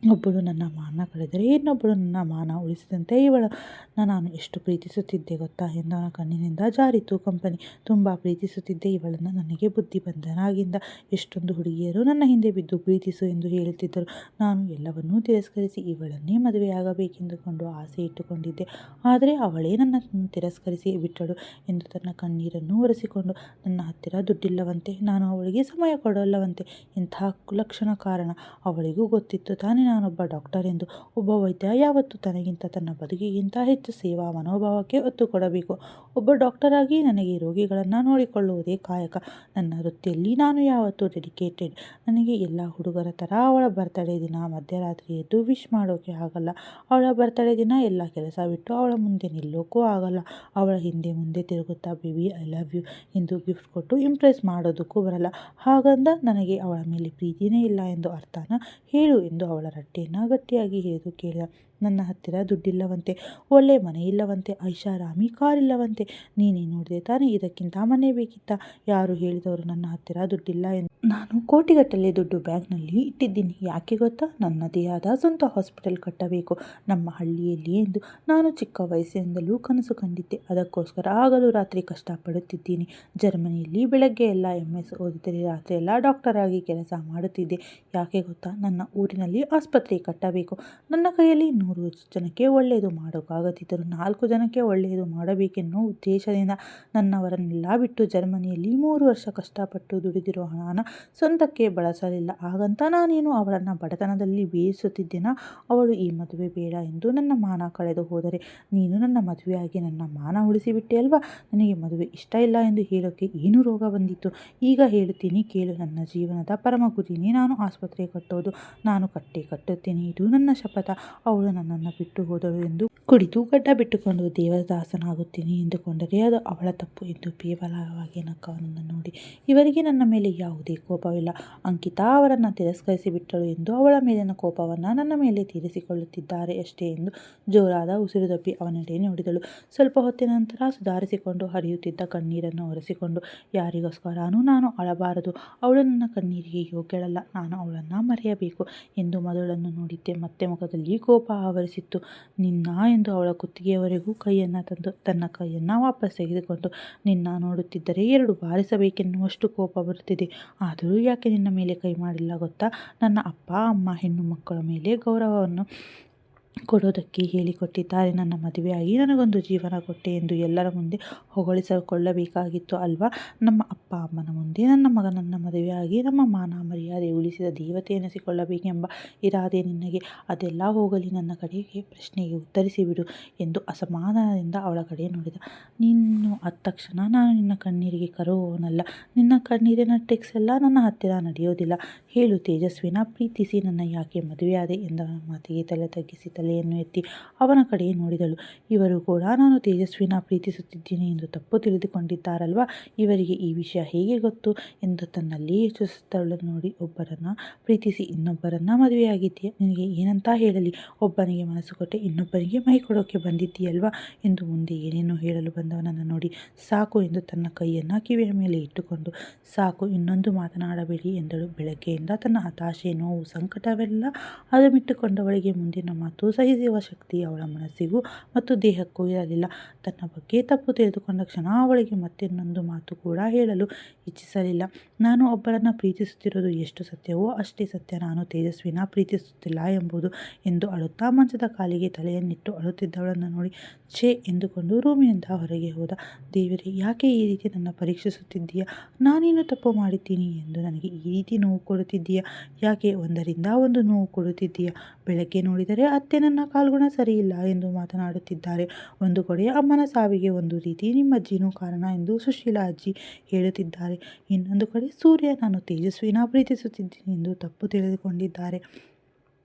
ಒಬ್ಬಳು ನನ್ನ ಮಾನ ಕಳೆದರೆ ಇನ್ನೊಬ್ಬಳು ನನ್ನ ಮಾನ ಉಳಿಸಿದಂತೆ ಇವಳನ್ನು ನಾನು ಎಷ್ಟು ಪ್ರೀತಿಸುತ್ತಿದ್ದೆ ಗೊತ್ತಾ ಎಂದವನ ಕಣ್ಣಿನಿಂದ ಜಾರಿತು ಕಂಪನಿ. ತುಂಬ ಪ್ರೀತಿಸುತ್ತಿದ್ದೆ ಇವಳನ್ನು. ನನಗೆ ಬುದ್ಧಿ ಬಂದನಾಗಿಂದ ಎಷ್ಟೊಂದು ಹುಡುಗಿಯರು ನನ್ನ ಹಿಂದೆ ಬಿದ್ದು ಪ್ರೀತಿಸು ಎಂದು ಹೇಳುತ್ತಿದ್ದರು. ನಾನು ಎಲ್ಲವನ್ನೂ ತಿರಸ್ಕರಿಸಿ ಇವಳನ್ನೇ ಮದುವೆಯಾಗಬೇಕೆಂದುಕೊಂಡು ಆಸೆ ಇಟ್ಟುಕೊಂಡಿದ್ದೆ. ಆದರೆ ಅವಳೇ ನನ್ನನ್ನು ತಿರಸ್ಕರಿಸಿ ಬಿಟ್ಟಳು ಎಂದು ತನ್ನ ಕಣ್ಣೀರನ್ನು ಒರೆಸಿಕೊಂಡು, ನನ್ನ ಹತ್ತಿರ ದುಡ್ಡಿಲ್ಲವಂತೆ, ನಾನು ಅವಳಿಗೆ ಸಮಯ ಕೊಡಲ್ಲವಂತೆ. ಎಂಥ ಕುಲಕ್ಷಣ ಕಾರಣ! ಅವಳಿಗೂ ಗೊತ್ತಿತ್ತು ತಾನೇ ನಾನೊಬ್ಬ ಡಾಕ್ಟರ್ ಎಂದು. ಒಬ್ಬ ವೈದ್ಯ ಯಾವತ್ತೂ ತನಗಿಂತ ತನ್ನ ಬದುಕಿಗಿಂತ ಹೆಚ್ಚು ಸೇವಾ ಮನೋಭಾವಕ್ಕೆ ಒತ್ತು ಕೊಡಬೇಕು. ಒಬ್ಬ ಡಾಕ್ಟರ್ ಆಗಿ ನನಗೆ ರೋಗಿಗಳನ್ನು ನೋಡಿಕೊಳ್ಳುವುದೇ ಕಾಯಕ. ನನ್ನ ವೃತ್ತಿಯಲ್ಲಿ ನಾನು ಯಾವತ್ತೂ ಡೆಡಿಕೇಟೆಡ್. ನನಗೆ ಎಲ್ಲ ಹುಡುಗರ ಥರ ಅವಳ ಬರ್ತಡೇ ದಿನ ಮಧ್ಯರಾತ್ರಿ ಎದ್ದು ವಿಶ್ ಮಾಡೋಕೆ ಆಗಲ್ಲ. ಅವಳ ಬರ್ತಡೇ ದಿನ ಎಲ್ಲ ಕೆಲಸ ಬಿಟ್ಟು ಅವಳ ಮುಂದೆ ನಿಲ್ಲೋಕ್ಕೂ ಆಗಲ್ಲ. ಅವಳ ಹಿಂದೆ ಮುಂದೆ ತಿರುಗುತ್ತಾ ಬೇಬಿ ಐ ಲವ್ ಯು ಎಂದು ಗಿಫ್ಟ್ ಕೊಟ್ಟು ಇಂಪ್ರೆಸ್ ಮಾಡೋದಕ್ಕೂ ಬರಲ್ಲ. ಹಾಗಂದ ನನಗೆ ಅವಳ ಮೇಲೆ ಪ್ರೀತಿನೇ ಇಲ್ಲ ಎಂದು ಅರ್ಥನಾ? ಹೇಳು ಎಂದು ಅವಳ ರಟ್ಟೆಯನ್ನು ಗಟ್ಟಿಯಾಗಿ ಹಿಡಿದು ಕೇಳಿದ. ನನ್ನ ಹತ್ತಿರ ದುಡ್ಡಿಲ್ಲವಂತೆ, ಒಳ್ಳೆ ಮನೆ ಇಲ್ಲವಂತೆ, ಐಷಾರಾಮಿ ಕಾರಿಲ್ಲವಂತೆ. ನೀನೇ ನೋಡಿದೆ ತಾನೇ, ಇದಕ್ಕಿಂತ ಮನೆ ಬೇಕಿತ್ತ? ಯಾರು ಹೇಳಿದವರು ನನ್ನ ಹತ್ತಿರ ದುಡ್ಡಿಲ್ಲ ಎಂದು? ನಾನು ಕೋಟಿಗಟ್ಟಲೆ ದುಡ್ಡು ಬ್ಯಾಂಕ್ನಲ್ಲಿ ಇಟ್ಟಿದ್ದೀನಿ. ಯಾಕೆ ಗೊತ್ತಾ? ನನ್ನದೇ ಆದ ಸ್ವಂತ ಹಾಸ್ಪಿಟಲ್ ಕಟ್ಟಬೇಕು ನಮ್ಮ ಹಳ್ಳಿಯಲ್ಲಿ ಎಂದು ನಾನು ಚಿಕ್ಕ ವಯಸ್ಸಿನಿಂದಲೂ ಕನಸು ಕಂಡಿದ್ದೆ. ಅದಕ್ಕೋಸ್ಕರ ಹಗಲು ರಾತ್ರಿ ಕಷ್ಟಪಡುತ್ತಿದ್ದೀನಿ. ಜರ್ಮನಿಯಲ್ಲಿ ಬೆಳಗ್ಗೆ ಎಲ್ಲ MS ಓದಿದರೆ ರಾತ್ರಿ ಎಲ್ಲ ಡಾಕ್ಟರ್ ಆಗಿ ಕೆಲಸ ಮಾಡುತ್ತಿದ್ದೆ. ಯಾಕೆ ಗೊತ್ತಾ? ನನ್ನ ಊರಿನಲ್ಲಿ ಆಸ್ಪತ್ರೆ ಕಟ್ಟಬೇಕು. ನನ್ನ ಕೈಯಲ್ಲಿ 100 ಜನಕ್ಕೆ ಒಳ್ಳೆಯದು ಮಾಡೋಕ್ಕಾಗದಿದ್ದರೂ 4 ಜನಕ್ಕೆ ಒಳ್ಳೆಯದು ಮಾಡಬೇಕೆನ್ನುವ ಉದ್ದೇಶದಿಂದ ನನ್ನವರನ್ನೆಲ್ಲ ಬಿಟ್ಟು ಜರ್ಮನಿಯಲ್ಲಿ 3 ವರ್ಷ ಕಷ್ಟಪಟ್ಟು ದುಡಿದಿರೋ ಹಣನ ಸ್ವಂತಕ್ಕೆ ಬಳಸಲಿಲ್ಲ. ಹಾಗಂತ ನಾನೇನು ಅವಳನ್ನು ಬಡತನದಲ್ಲಿ ಬೇಯಿಸುತ್ತಿದ್ದೇನಾ? ಅವಳು ಈ ಮದುವೆ ಬೇಡ ಎಂದು ನನ್ನ ಮಾನ ಕಳೆದು ಹೋದರೆ ನೀನು ನನ್ನ ಮದುವೆಯಾಗಿ ನನ್ನ ಮಾನ ಉಳಿಸಿಬಿಟ್ಟೆ ಅಲ್ವಾ? ನನಗೆ ಮದುವೆ ಇಷ್ಟ ಇಲ್ಲ ಎಂದು ಹೇಳೋಕ್ಕೆ ಏನು ರೋಗ ಬಂದಿತ್ತು? ಈಗ ಹೇಳುತ್ತೀನಿ ಕೇಳು. ನನ್ನ ಜೀವನದ ಪರಮ ಗುರಿನೇ ನಾನು ಆಸ್ಪತ್ರೆ ಕಟ್ಟೋದು. ನಾನು ಕಟ್ಟುತ್ತೇನೆ, ಇದು ನನ್ನ ಶಪಥ. ಅವಳು ನನ್ನನ್ನು ಬಿಟ್ಟು ಹೋದಳು ಎಂದು ಕುಡಿದು ಗಡ್ಡ ಬಿಟ್ಟುಕೊಂಡು ದೇವದಾಸನಾಗುತ್ತೇನೆ ಎಂದುಕೊಂಡರೆ ಅದು ಅವಳ ತಪ್ಪು ಎಂದು ಕೇವಲವಾಗಿ ನಕ್ಕವನನ್ನು ನೋಡಿ ಇವರಿಗೆ ನನ್ನ ಮೇಲೆ ಯಾವುದೇ ಕೋಪವಿಲ್ಲ. ಅಂಕಿತಾ ಅವರನ್ನು ತಿರಸ್ಕರಿಸಿ ಬಿಟ್ಟಳು ಎಂದು ಅವಳ ಮೇಲಿನ ಕೋಪವನ್ನು ನನ್ನ ಮೇಲೆ ತೀರಿಸಿಕೊಳ್ಳುತ್ತಿದ್ದಾರೆ ಅಷ್ಟೇ ಎಂದು ಜೋರಾದ ಉಸಿರು ದಬ್ಬಿ ಅವನೆಡೆ ನೋಡಿದಳು. ಸ್ವಲ್ಪ ಹೊತ್ತಿನ ನಂತರ ಸುಧಾರಿಸಿಕೊಂಡು ಹರಿಯುತ್ತಿದ್ದ ಕಣ್ಣೀರನ್ನು ಒರೆಸಿಕೊಂಡು, ಯಾರಿಗೋಸ್ಕರನೂ ನಾನು ಅಳಬಾರದು. ಅವಳು ನನ್ನ ಕಣ್ಣೀರಿಗೆ ಯೋಗ್ಯಳಲ್ಲ. ನಾನು ಅವಳನ್ನು ಮರೆಯಬೇಕು ಎಂದು ಮೊದಲನ್ನು ನೋಡಿದ್ದೆ. ಮತ್ತೆ ಮುಖದಲ್ಲಿ ಕೋಪ ಆವರಿಸಿತ್ತು. ನಿನ್ನ ಎಂದು ಅವಳ ಕುತ್ತಿಗೆಯವರೆಗೂ ಕೈಯನ್ನು ತಂದು ತನ್ನ ಕೈಯನ್ನು ವಾಪಸ್ ತೆಗೆದುಕೊಂಡು, ನಿನ್ನ ನೋಡುತ್ತಿದ್ದರೆ 2 ಬಾರಿಸಬೇಕೆನ್ನುವಷ್ಟು ಕೋಪ ಬರುತ್ತಿದೆ. ಆದರೂ ಯಾಕೆ ನಿನ್ನ ಮೇಲೆ ಕೈ ಮಾಡಿಲ್ಲ ಗೊತ್ತಾ? ನನ್ನ ಅಪ್ಪ ಅಮ್ಮ ಹೆಣ್ಣು ಮಕ್ಕಳ ಮೇಲೆ ಗೌರವವನ್ನು ಕೊಡೋದಕ್ಕೆ ಹೇಳಿಕೊಟ್ಟಿದ್ದಾರೆ. ನನ್ನ ಮದುವೆಯಾಗಿ ನನಗೊಂದು ಜೀವನ ಕೊಟ್ಟೆ ಎಂದು ಎಲ್ಲರ ಮುಂದೆ ಹೊಗಳಿಸಿಕೊಳ್ಳಬೇಕಾಗಿತ್ತು ಅಲ್ವಾ? ನಮ್ಮ ಅಪ್ಪ ಅಮ್ಮನ ಮುಂದೆ ನನ್ನ ಮಗನನ್ನು ಮದುವೆಯಾಗಿ ನಮ್ಮ ಮಾನ ಮರ್ಯಾದೆ ಉಳಿಸಿದ ದೇವತೆ ಎನಿಸಿಕೊಳ್ಳಬೇಕೆಂಬ ಇರಾದೆ ನಿನಗೆ. ಅದೆಲ್ಲ ಹೋಗಲಿ, ನನ್ನ ಕಡೆಗೆ ಪ್ರಶ್ನೆಗೆ ಉತ್ತರಿಸಿಬಿಡು ಎಂದು ಅಸಮಾಧಾನದಿಂದ ಅವಳ ಕಡೆ ನೋಡಿದ. ನೀನು ಅತ್ತ ತಕ್ಷಣ ನಾನು ನಿನ್ನ ಕಣ್ಣೀರಿಗೆ ಕರುವವನಲ್ಲ. ನಿನ್ನ ಕಣ್ಣೀರಿನ ಟ್ರಿಕ್ಸ್ ಎಲ್ಲ ನನ್ನ ಹತ್ತಿರ ನಡೆಯೋದಿಲ್ಲ. ಹೇಳು, ತೇಜಸ್ವಿನ ಪ್ರೀತಿಸಿ ನನ್ನ ಯಾಕೆ ಮದುವೆಯಾದೆ ಎಂದವನ ಮಾತಿಗೆ ತಲೆ ತಗ್ಗಿಸಿ ತಲೆಯನ್ನು ಎತ್ತಿ ಅವನ ಕಡೆ ನೋಡಿದಳು. ಇವರು ಕೂಡ ನಾನು ತೇಜಸ್ವಿನ ಪ್ರೀತಿಸುತ್ತಿದ್ದೀನಿ ಎಂದು ತಪ್ಪು ತಿಳಿದುಕೊಂಡಿದ್ದಾರಲ್ವಾ? ಇವರಿಗೆ ಈ ವಿಷಯ ಹೇಗೆ ಗೊತ್ತು ಎಂದು ತನ್ನಲ್ಲಿಯೇ ಯೋಚಿಸುತ್ತಳನ್ನು ನೋಡಿ, ಒಬ್ಬರನ್ನು ಪ್ರೀತಿಸಿ ಇನ್ನೊಬ್ಬರನ್ನು ಮದುವೆಯಾಗಿದ್ದೀಯ. ನಿನಗೆ ಏನಂತ ಹೇಳಲಿ? ಒಬ್ಬನಿಗೆ ಮನಸ್ಸು ಕೊಟ್ಟೆ, ಇನ್ನೊಬ್ಬನಿಗೆ ಮೈ ಕೊಡೋಕೆ ಬಂದಿದ್ದೀಯಲ್ವಾ ಎಂದು ಮುಂದೆ ಏನೇನೋ ಹೇಳಲು ಬಂದವನನ್ನು ನೋಡಿ ಸಾಕು ಎಂದು ತನ್ನ ಕೈಯನ್ನು ಕಿವಿಯ ಮೇಲೆ ಇಟ್ಟುಕೊಂಡು, ಸಾಕು, ಇನ್ನೊಂದು ಮಾತನಾಡಬೇಡಿ ಎಂದಳು. ಬೆಳಗ್ಗೆಯಿಂದ ತನ್ನ ಹತಾಶೆ, ನೋವು, ಸಂಕಟವೆಲ್ಲ ಅದಮಿಟ್ಟುಕೊಂಡವಳಿಗೆ ಮುಂದಿನ ಮಾತು ಸಹಿಸುವ ಶಕ್ತಿ ಅವಳ ಮನಸ್ಸಿಗೂ ಮತ್ತು ದೇಹಕ್ಕೂ ಇರಲಿಲ್ಲ. ತನ್ನ ಬಗ್ಗೆ ತಪ್ಪು ತಿಳಿದುಕೊಂಡ ಕ್ಷಣ ಅವಳಿಗೆ ಮತ್ತಿನ್ನೊಂದು ಮಾತು ಕೂಡ ಹೇಳಲು ಇಚ್ಛಿಸಲಿಲ್ಲ. ನಾನು ಒಬ್ಬರನ್ನು ಪ್ರೀತಿಸುತ್ತಿರೋದು ಎಷ್ಟು ಸತ್ಯವೋ ಅಷ್ಟೇ ಸತ್ಯ ನಾನು ತೇಜಸ್ವಿನ ಪ್ರೀತಿಸುತ್ತಿಲ್ಲ ಎಂಬುದು ಎಂದು ಅಳುತ್ತಾ ಮಂಚದ ಕಾಲಿಗೆ ತಲೆಯನ್ನಿಟ್ಟು ಅಳುತ್ತಿದ್ದವಳನ್ನು ನೋಡಿ ಛೇ ಎಂದುಕೊಂಡು ರೂಮಿನಿಂದ ಹೊರಗೆ ಹೋದ. ದೇವರೇ, ಯಾಕೆ ಈ ರೀತಿ ನನ್ನ ಪರೀಕ್ಷಿಸುತ್ತಿದ್ದೀಯಾ? ನಾನೇನು ತಪ್ಪು ಮಾಡಿದ್ದೀನಿ ಎಂದು ನನಗೆ ಈ ರೀತಿ ನೋವು ಕೊಡುತ್ತಿದ್ದೀಯಾ? ಯಾಕೆ ಒಂದರಿಂದ ಒಂದು ನೋವು ಕೊಡುತ್ತಿದ್ದೀಯಾ? ಬೆಳಗ್ಗೆ ನೋಡಿದರೆ ಅತ್ತೆ ನನ್ನ ಕಾಲ್ಗುಣ ಸರಿಯಿಲ್ಲ ಎಂದು ಮಾತನಾಡುತ್ತಿದ್ದಾರೆ. ಒಂದು ಕಡೆ ಅಮ್ಮನ ಸಾವಿಗೆ ಒಂದು ರೀತಿ ನಿಮ್ಮಜ್ಜಿನೂ ಕಾರಣ ಎಂದು ಸುಶೀಲಾ ಅಜ್ಜಿ ಹೇಳುತ್ತಿದ್ದಾರೆ. ಇನ್ನೊಂದು ಕಡೆ ಸೂರ್ಯ ನಾನು ತೇಜಸ್ವಿನ ಪ್ರೀತಿಸುತ್ತಿದ್ದೀನಿ ಎಂದು ತಪ್ಪು ತಿಳಿದುಕೊಂಡಿದ್ದಾರೆ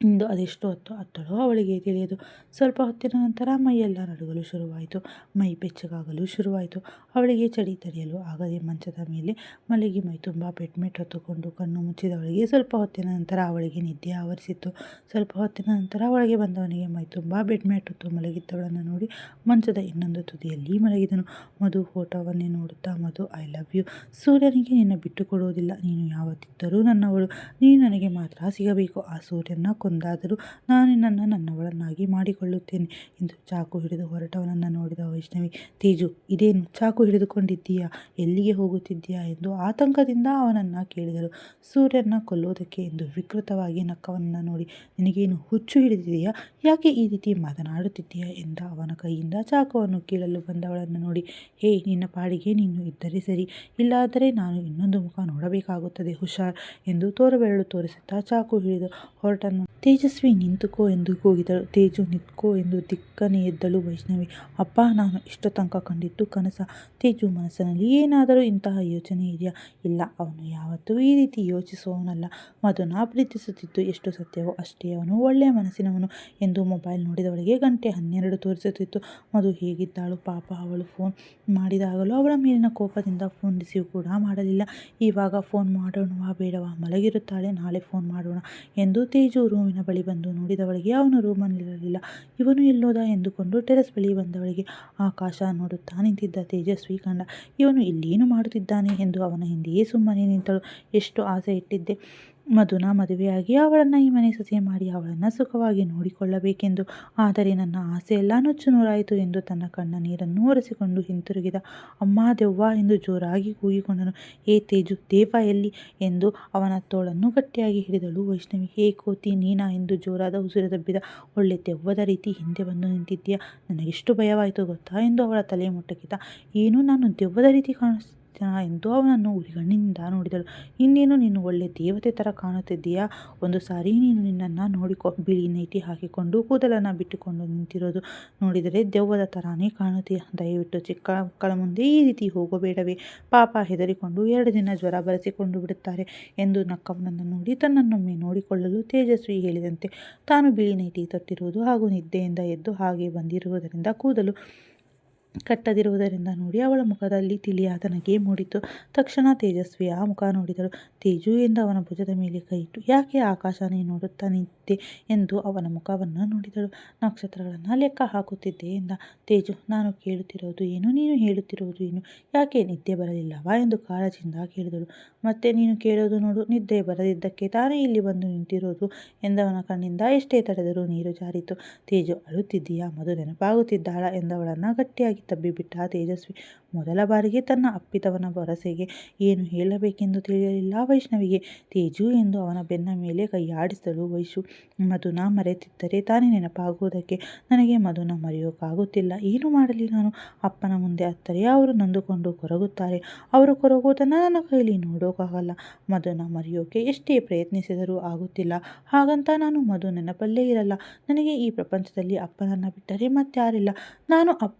ಎಂದು ಅದೆಷ್ಟು ಹೊತ್ತು ಅತ್ತಳೋ ಅವಳಿಗೆ ತಿಳಿಯದು. ಸ್ವಲ್ಪ ಹೊತ್ತಿನ ನಂತರ ಮೈಯೆಲ್ಲ ನಡುಗಲು ಶುರುವಾಯಿತು. ಮೈ ಬೆಚ್ಚಗಾಗಲು ಶುರುವಾಯಿತು. ಅವಳಿಗೆ ಚಳಿ ತಡೆಯಲು ಆಗದೆ ಮಂಚದ ಮೇಲೆ ಮಲಗಿ ಮೈ ತುಂಬ ಬೆಡ್ಮೇಟ್ ಹೊತ್ತುಕೊಂಡು ಕಣ್ಣು ಮುಚ್ಚಿದವಳಿಗೆ ಸ್ವಲ್ಪ ಹೊತ್ತಿನ ನಂತರ ಅವಳಿಗೆ ನಿದ್ದೆ ಆವರಿಸಿತ್ತು. ಸ್ವಲ್ಪ ಹೊತ್ತಿನ ನಂತರ ಒಳಗೆ ಬಂದವನಿಗೆ ಮೈ ತುಂಬ ಬೆಡ್ಮೇಟ್ ಹೊತ್ತು ಮಲಗಿದ್ದವಳನ್ನು ನೋಡಿ ಮಂಚದ ಇನ್ನೊಂದು ತುದಿಯಲ್ಲಿ ಮಲಗಿದನು. ಮಧು ಫೋಟೋವನ್ನೇ ನೋಡುತ್ತಾ, ಮಧು, ಐ ಲವ್ ಯು. ಸೂರ್ಯನಿಗೆ ನಿನ್ನ ಬಿಟ್ಟು ಕೊಡುವುದಿಲ್ಲ. ನೀನು ಯಾವತ್ತಿದ್ದರೂ ನನ್ನವಳು. ನೀನು ನನಗೆ ಮಾತ್ರ ಸಿಗಬೇಕು. ಆ ಸೂರ್ಯನ ಕೊಂದಾದರೂ ನಾನು ನಿನ್ನನ್ನು ನನ್ನವಳನ್ನಾಗಿ ಮಾಡಿಕೊಳ್ಳುತ್ತೇನೆ ಎಂದು ಚಾಕು ಹಿಡಿದು ಹೊರಟವನನ್ನು ನೋಡಿದ ವೈಷ್ಣವಿ, ತೇಜು, ಇದೇನು ಚಾಕು ಹಿಡಿದುಕೊಂಡಿದ್ದೀಯಾ? ಎಲ್ಲಿಗೆ ಹೋಗುತ್ತಿದ್ದೀಯಾ ಎಂದು ಆತಂಕದಿಂದ ಅವನನ್ನು ಕೇಳಿದಳು. ಸೂರ್ಯನ ಕೊಲ್ಲೋದಕ್ಕೆ ಎಂದು ವಿಕೃತವಾಗಿ ನಕ್ಕವನನ್ನು ನೋಡಿ, ನಿನಗೇನು ಹುಚ್ಚು ಹಿಡಿದಿದೆಯಾ? ಯಾಕೆ ಈ ರೀತಿ ಮಾತನಾಡುತ್ತಿದ್ದೀಯಾ ಎಂದ ಅವನ ಕೈಯಿಂದ ಚಾಕುವನ್ನು ಕೀಳಲು ಬಂದವಳನ್ನು ನೋಡಿ, ಹೇ, ನಿನ್ನ ಪಾಡಿಗೆ ನೀನು ಇದ್ದರೆ ಸರಿ, ಇಲ್ಲಾದರೆ ನಾನು ಇನ್ನೊಂದು ಮುಖ ನೋಡಬೇಕಾಗುತ್ತದೆ, ಹುಷಾರ್ ಎಂದು ತೋರುಬೆರಳು ತೋರಿಸುತ್ತಾ ಚಾಕು ಹಿಡಿದು ಹೊರಟನು. ತೇಜಸ್ವಿ, ನಿಂತುಕೋ ಎಂದು ಕೂಗಿದಳು. ತೇಜು, ನಿಂತ್ಕೋ ಎಂದು ದಿಕ್ಕನೆ ಎದ್ದಳು ವೈಷ್ಣವಿ. ಅಪ್ಪ, ನಾನು ಇಷ್ಟು ತನಕ ಕಂಡಿದ್ದು ಕನಸ. ತೇಜು ಮನಸ್ಸಿನಲ್ಲಿ ಏನಾದರೂ ಇಂತಹ ಯೋಚನೆ ಇದೆಯಾ? ಇಲ್ಲ, ಅವನು ಯಾವತ್ತೂ ಈ ರೀತಿ ಯೋಚಿಸುವವನಲ್ಲ. ಮಧುನ ಪ್ರೀತಿಸುತ್ತಿದ್ದು ಎಷ್ಟು ಸತ್ಯವೋ ಅಷ್ಟೇ ಅವನು ಒಳ್ಳೆಯ ಮನಸ್ಸಿನವನು ಎಂದು ಮೊಬೈಲ್ ನೋಡಿದವಳಿಗೆ ಗಂಟೆ 12 ತೋರಿಸುತ್ತಿತ್ತು. ಮಧು ಹೇಗಿದ್ದಾಳು ಪಾಪ? ಅವಳು ಫೋನ್ ಮಾಡಿದಾಗಲೂ ಅವಳ ಮೇಲಿನ ಕೋಪದಿಂದ ಫೋನ್ ರಿಸೀವ್ ಕೂಡ ಮಾಡಲಿಲ್ಲ. ಇವಾಗ ಫೋನ್ ಮಾಡೋಣವಾ ಬೇಡವಾ? ಮಲಗಿರುತ್ತಾಳೆ, ನಾಳೆ ಫೋನ್ ಮಾಡೋಣ ಎಂದು ತೇಜು ರೂಮಿನ ಬಳಿ ಬಂದು ನೋಡಿದವಳಿಗೆ ಅವನು ರೂಮಲ್ಲಿರಲಿಲ್ಲ. ಇವನು ಎಲ್ಲೋದ ಎಂದುಕೊಂಡು ಟೆರೆಸ್ ಬಳಿ ಬಂದವಳಿಗೆ ಆಕಾಶ ನೋಡುತ್ತಾ ನಿಂತಿದ್ದ ತೇಜಸ್ವಿ ಕಂಡ. ಇವನು ಇಲ್ಲೇನು ಮಾಡುತ್ತಿದ್ದಾನೆ ಎಂದು ಅವನ ಹಿಂದೆಯೇ ಸುಮ್ಮನೆ ನಿಂತಳು. ಎಷ್ಟು ಆಸೆ ಇಟ್ಟಿದ್ದೆ ಮಧುನ ಮದುವೆಯಾಗಿ ಅವಳನ್ನು ಈ ಮನೆ ಸೊಸೆ ಮಾಡಿ ಅವಳನ್ನು ಸುಖವಾಗಿ ನೋಡಿಕೊಳ್ಳಬೇಕೆಂದು. ಆದರೆ ನನ್ನ ಆಸೆಯೆಲ್ಲ ನುಚ್ಚು ನೂರಾಯಿತು ಎಂದು ತನ್ನ ಕಣ್ಣ ನೀರನ್ನು ಒರೆಸಿಕೊಂಡು ಹಿಂತಿರುಗಿದ. ಅಮ್ಮ ದೆವ್ವ ಎಂದು ಜೋರಾಗಿ ಕೂಗಿಕೊಂಡನು. ಏ ತೇಜು, ದೇವ ಎಲ್ಲಿ ಎಂದು ಅವನ ತೋಳನ್ನು ಗಟ್ಟಿಯಾಗಿ ಹಿಡಿದಳು ವೈಷ್ಣವಿ. ಹೇ ಕೋತಿ, ನೀನಾ ಎಂದು ಜೋರಾದ ಉಸಿರು ದಬ್ಬಿದ. ಒಳ್ಳೆ ದೆವ್ವದ ರೀತಿ ಹಿಂದೆ ಬಂದು ನಿಂತಿದ್ದೀಯ, ನನಗೆಷ್ಟು ಭಯವಾಯಿತು ಗೊತ್ತಾ ಎಂದು ಅವಳ ತಲೆ ಮುಟ್ಟಕಿತ. ಏನು, ನಾನು ದೆವ್ವದ ರೀತಿ ಕಾಣಿಸ್ತೀನ ಎಂದು ಅವನನ್ನು ಉರಿಗಣ್ಣಿನಿಂದ ನೋಡಿದಳು. ಇನ್ನೇನು, ನೀನು ಒಳ್ಳೆ ದೇವತೆ ಥರ ಕಾಣುತ್ತಿದ್ದೀಯಾ? ಒಂದು ಸಾರಿ ನೀನು ನಿನ್ನನ್ನು ನೋಡಿಕೊ. ಬಿಳಿ ನೈಟಿ ಹಾಕಿಕೊಂಡು ಕೂದಲನ್ನು ಬಿಟ್ಟುಕೊಂಡು ನಿಂತಿರೋದು ನೋಡಿದರೆ ದೆವ್ವದ ಥರಾನೇ ಕಾಣುತ್ತೀಯ. ದಯವಿಟ್ಟು ಚಿಕ್ಕ ಮಕ್ಕಳ ಮುಂದೆ ಈ ರೀತಿ ಹೋಗಬೇಡವೇ, ಪಾಪ ಹೆದರಿಕೊಂಡು 2 ದಿನ ಜ್ವರ ಬರೆಸಿಕೊಂಡು ಬಿಡುತ್ತಾರೆ ಎಂದು ನಕ್ಕವನನ್ನು ನೋಡಿ ತನ್ನನ್ನೊಮ್ಮೆ ನೋಡಿಕೊಳ್ಳಲು ತೇಜಸ್ವಿ ಹೇಳಿದಂತೆ ತಾನು ಬಿಳಿ ನೈಟಿ ತೊಟ್ಟಿರುವುದು ಹಾಗೂ ನಿದ್ದೆಯಿಂದ ಎದ್ದು ಹಾಗೆ ಬಂದಿರುವುದರಿಂದ ಕೂದಲು ಕಟ್ಟದಿರುವುದರಿಂದ ನೋಡಿ ಅವಳ ಮುಖದಲ್ಲಿ ತಿಳಿಯಾದ ನಗೆ ಮೂಡಿತು. ತಕ್ಷಣ ತೇಜಸ್ವಿಯ ಮುಖ ನೋಡಿದಳು. ತೇಜು ಎಂದು ಅವನ ಭುಜದ ಮೇಲೆ ಕೈಯಿಟ್ಟು, ಯಾಕೆ ಆಕಾಶನೇ ನೋಡುತ್ತಾ ನಿಂತೆ ಎಂದು ಅವನ ಮುಖವನ್ನು ನೋಡಿದಳು. ನಕ್ಷತ್ರಗಳನ್ನು ಲೆಕ್ಕ ಹಾಕುತ್ತಿದ್ದೆ ಎಂದ. ತೇಜು, ನಾನು ಕೇಳುತ್ತಿರೋದು ಏನು, ನೀನು ಹೇಳುತ್ತಿರುವುದು ಏನು? ಯಾಕೆ ನಿದ್ದೆ ಬರಲಿಲ್ಲವಾ ಎಂದು ಕಾಳಜಿಯಿಂದ ಕೇಳಿದಳು. ಮತ್ತೆ ನೀನು ಕೇಳೋದು ನೋಡು, ನಿದ್ದೆ ಬರದಿದ್ದಕ್ಕೆ ತಾನೇ ಇಲ್ಲಿ ಬಂದು ನಿಂತಿರೋದು ಎಂದವನ ಕಣ್ಣಿಂದ ಎಷ್ಟೇ ತಡೆದರೂ ನೀರು ಜಾರಿತು. ತೇಜು, ಅಳುತ್ತಿದ್ದೀಯಾ? ಮಧು ನೆನಪಾಗುತ್ತಿದ್ದಾಳ ಎಂದವಳನ್ನು ಗಟ್ಟಿಯಾಗಿ ತಬ್ಬಿಬಿಟ್ಟ ತೇಜಸ್ವಿ. ಮೊದಲ ಬಾರಿಗೆ ತನ್ನ ಅಪ್ಪಿದವನ ಭರವಸೆಗೆ ಏನು ಹೇಳಬೇಕೆಂದು ತಿಳಿಯಲಿಲ್ಲ ವೈಷ್ಣವಿಗೆ. ತೇಜು ಎಂದು ಅವನ ಬೆನ್ನ ಮೇಲೆ ಕೈಯಾಡಿಸಿದಳು ವೈಶು. ಮಧುನ ಮರೆತಿದ್ದರೆ ತಾನೇ ನೆನಪಾಗುವುದಕ್ಕೆ. ನನಗೆ ಮಧುನ ಮರೆಯೋಕ್ಕಾಗುತ್ತಿಲ್ಲ. ಏನು ಮಾಡಲಿ ನಾನು? ಅಪ್ಪನ ಮುಂದೆ ಅತ್ತರೆ ಅವರು ನೊಂದುಕೊಂಡು ಕೊರಗುತ್ತಾರೆ. ಅವರು ಕೊರಗುವುದನ್ನು ನನ್ನ ಕೈಲಿ ನೋಡೋಕ್ಕಾಗಲ್ಲ. ಮಧುನ ಮರೆಯೋಕೆ ಎಷ್ಟೇ ಪ್ರಯತ್ನಿಸಿದರೂ ಆಗುತ್ತಿಲ್ಲ. ಹಾಗಂತ ನಾನು ಮಧು ನೆನಪಲ್ಲೇ ಇರಲ್ಲ. ನನಗೆ ಈ ಪ್ರಪಂಚದಲ್ಲಿ ಅಪ್ಪನನ್ನು ಬಿಟ್ಟರೆ ಮತ್ತಾರಿಲ್ಲ. ನಾನು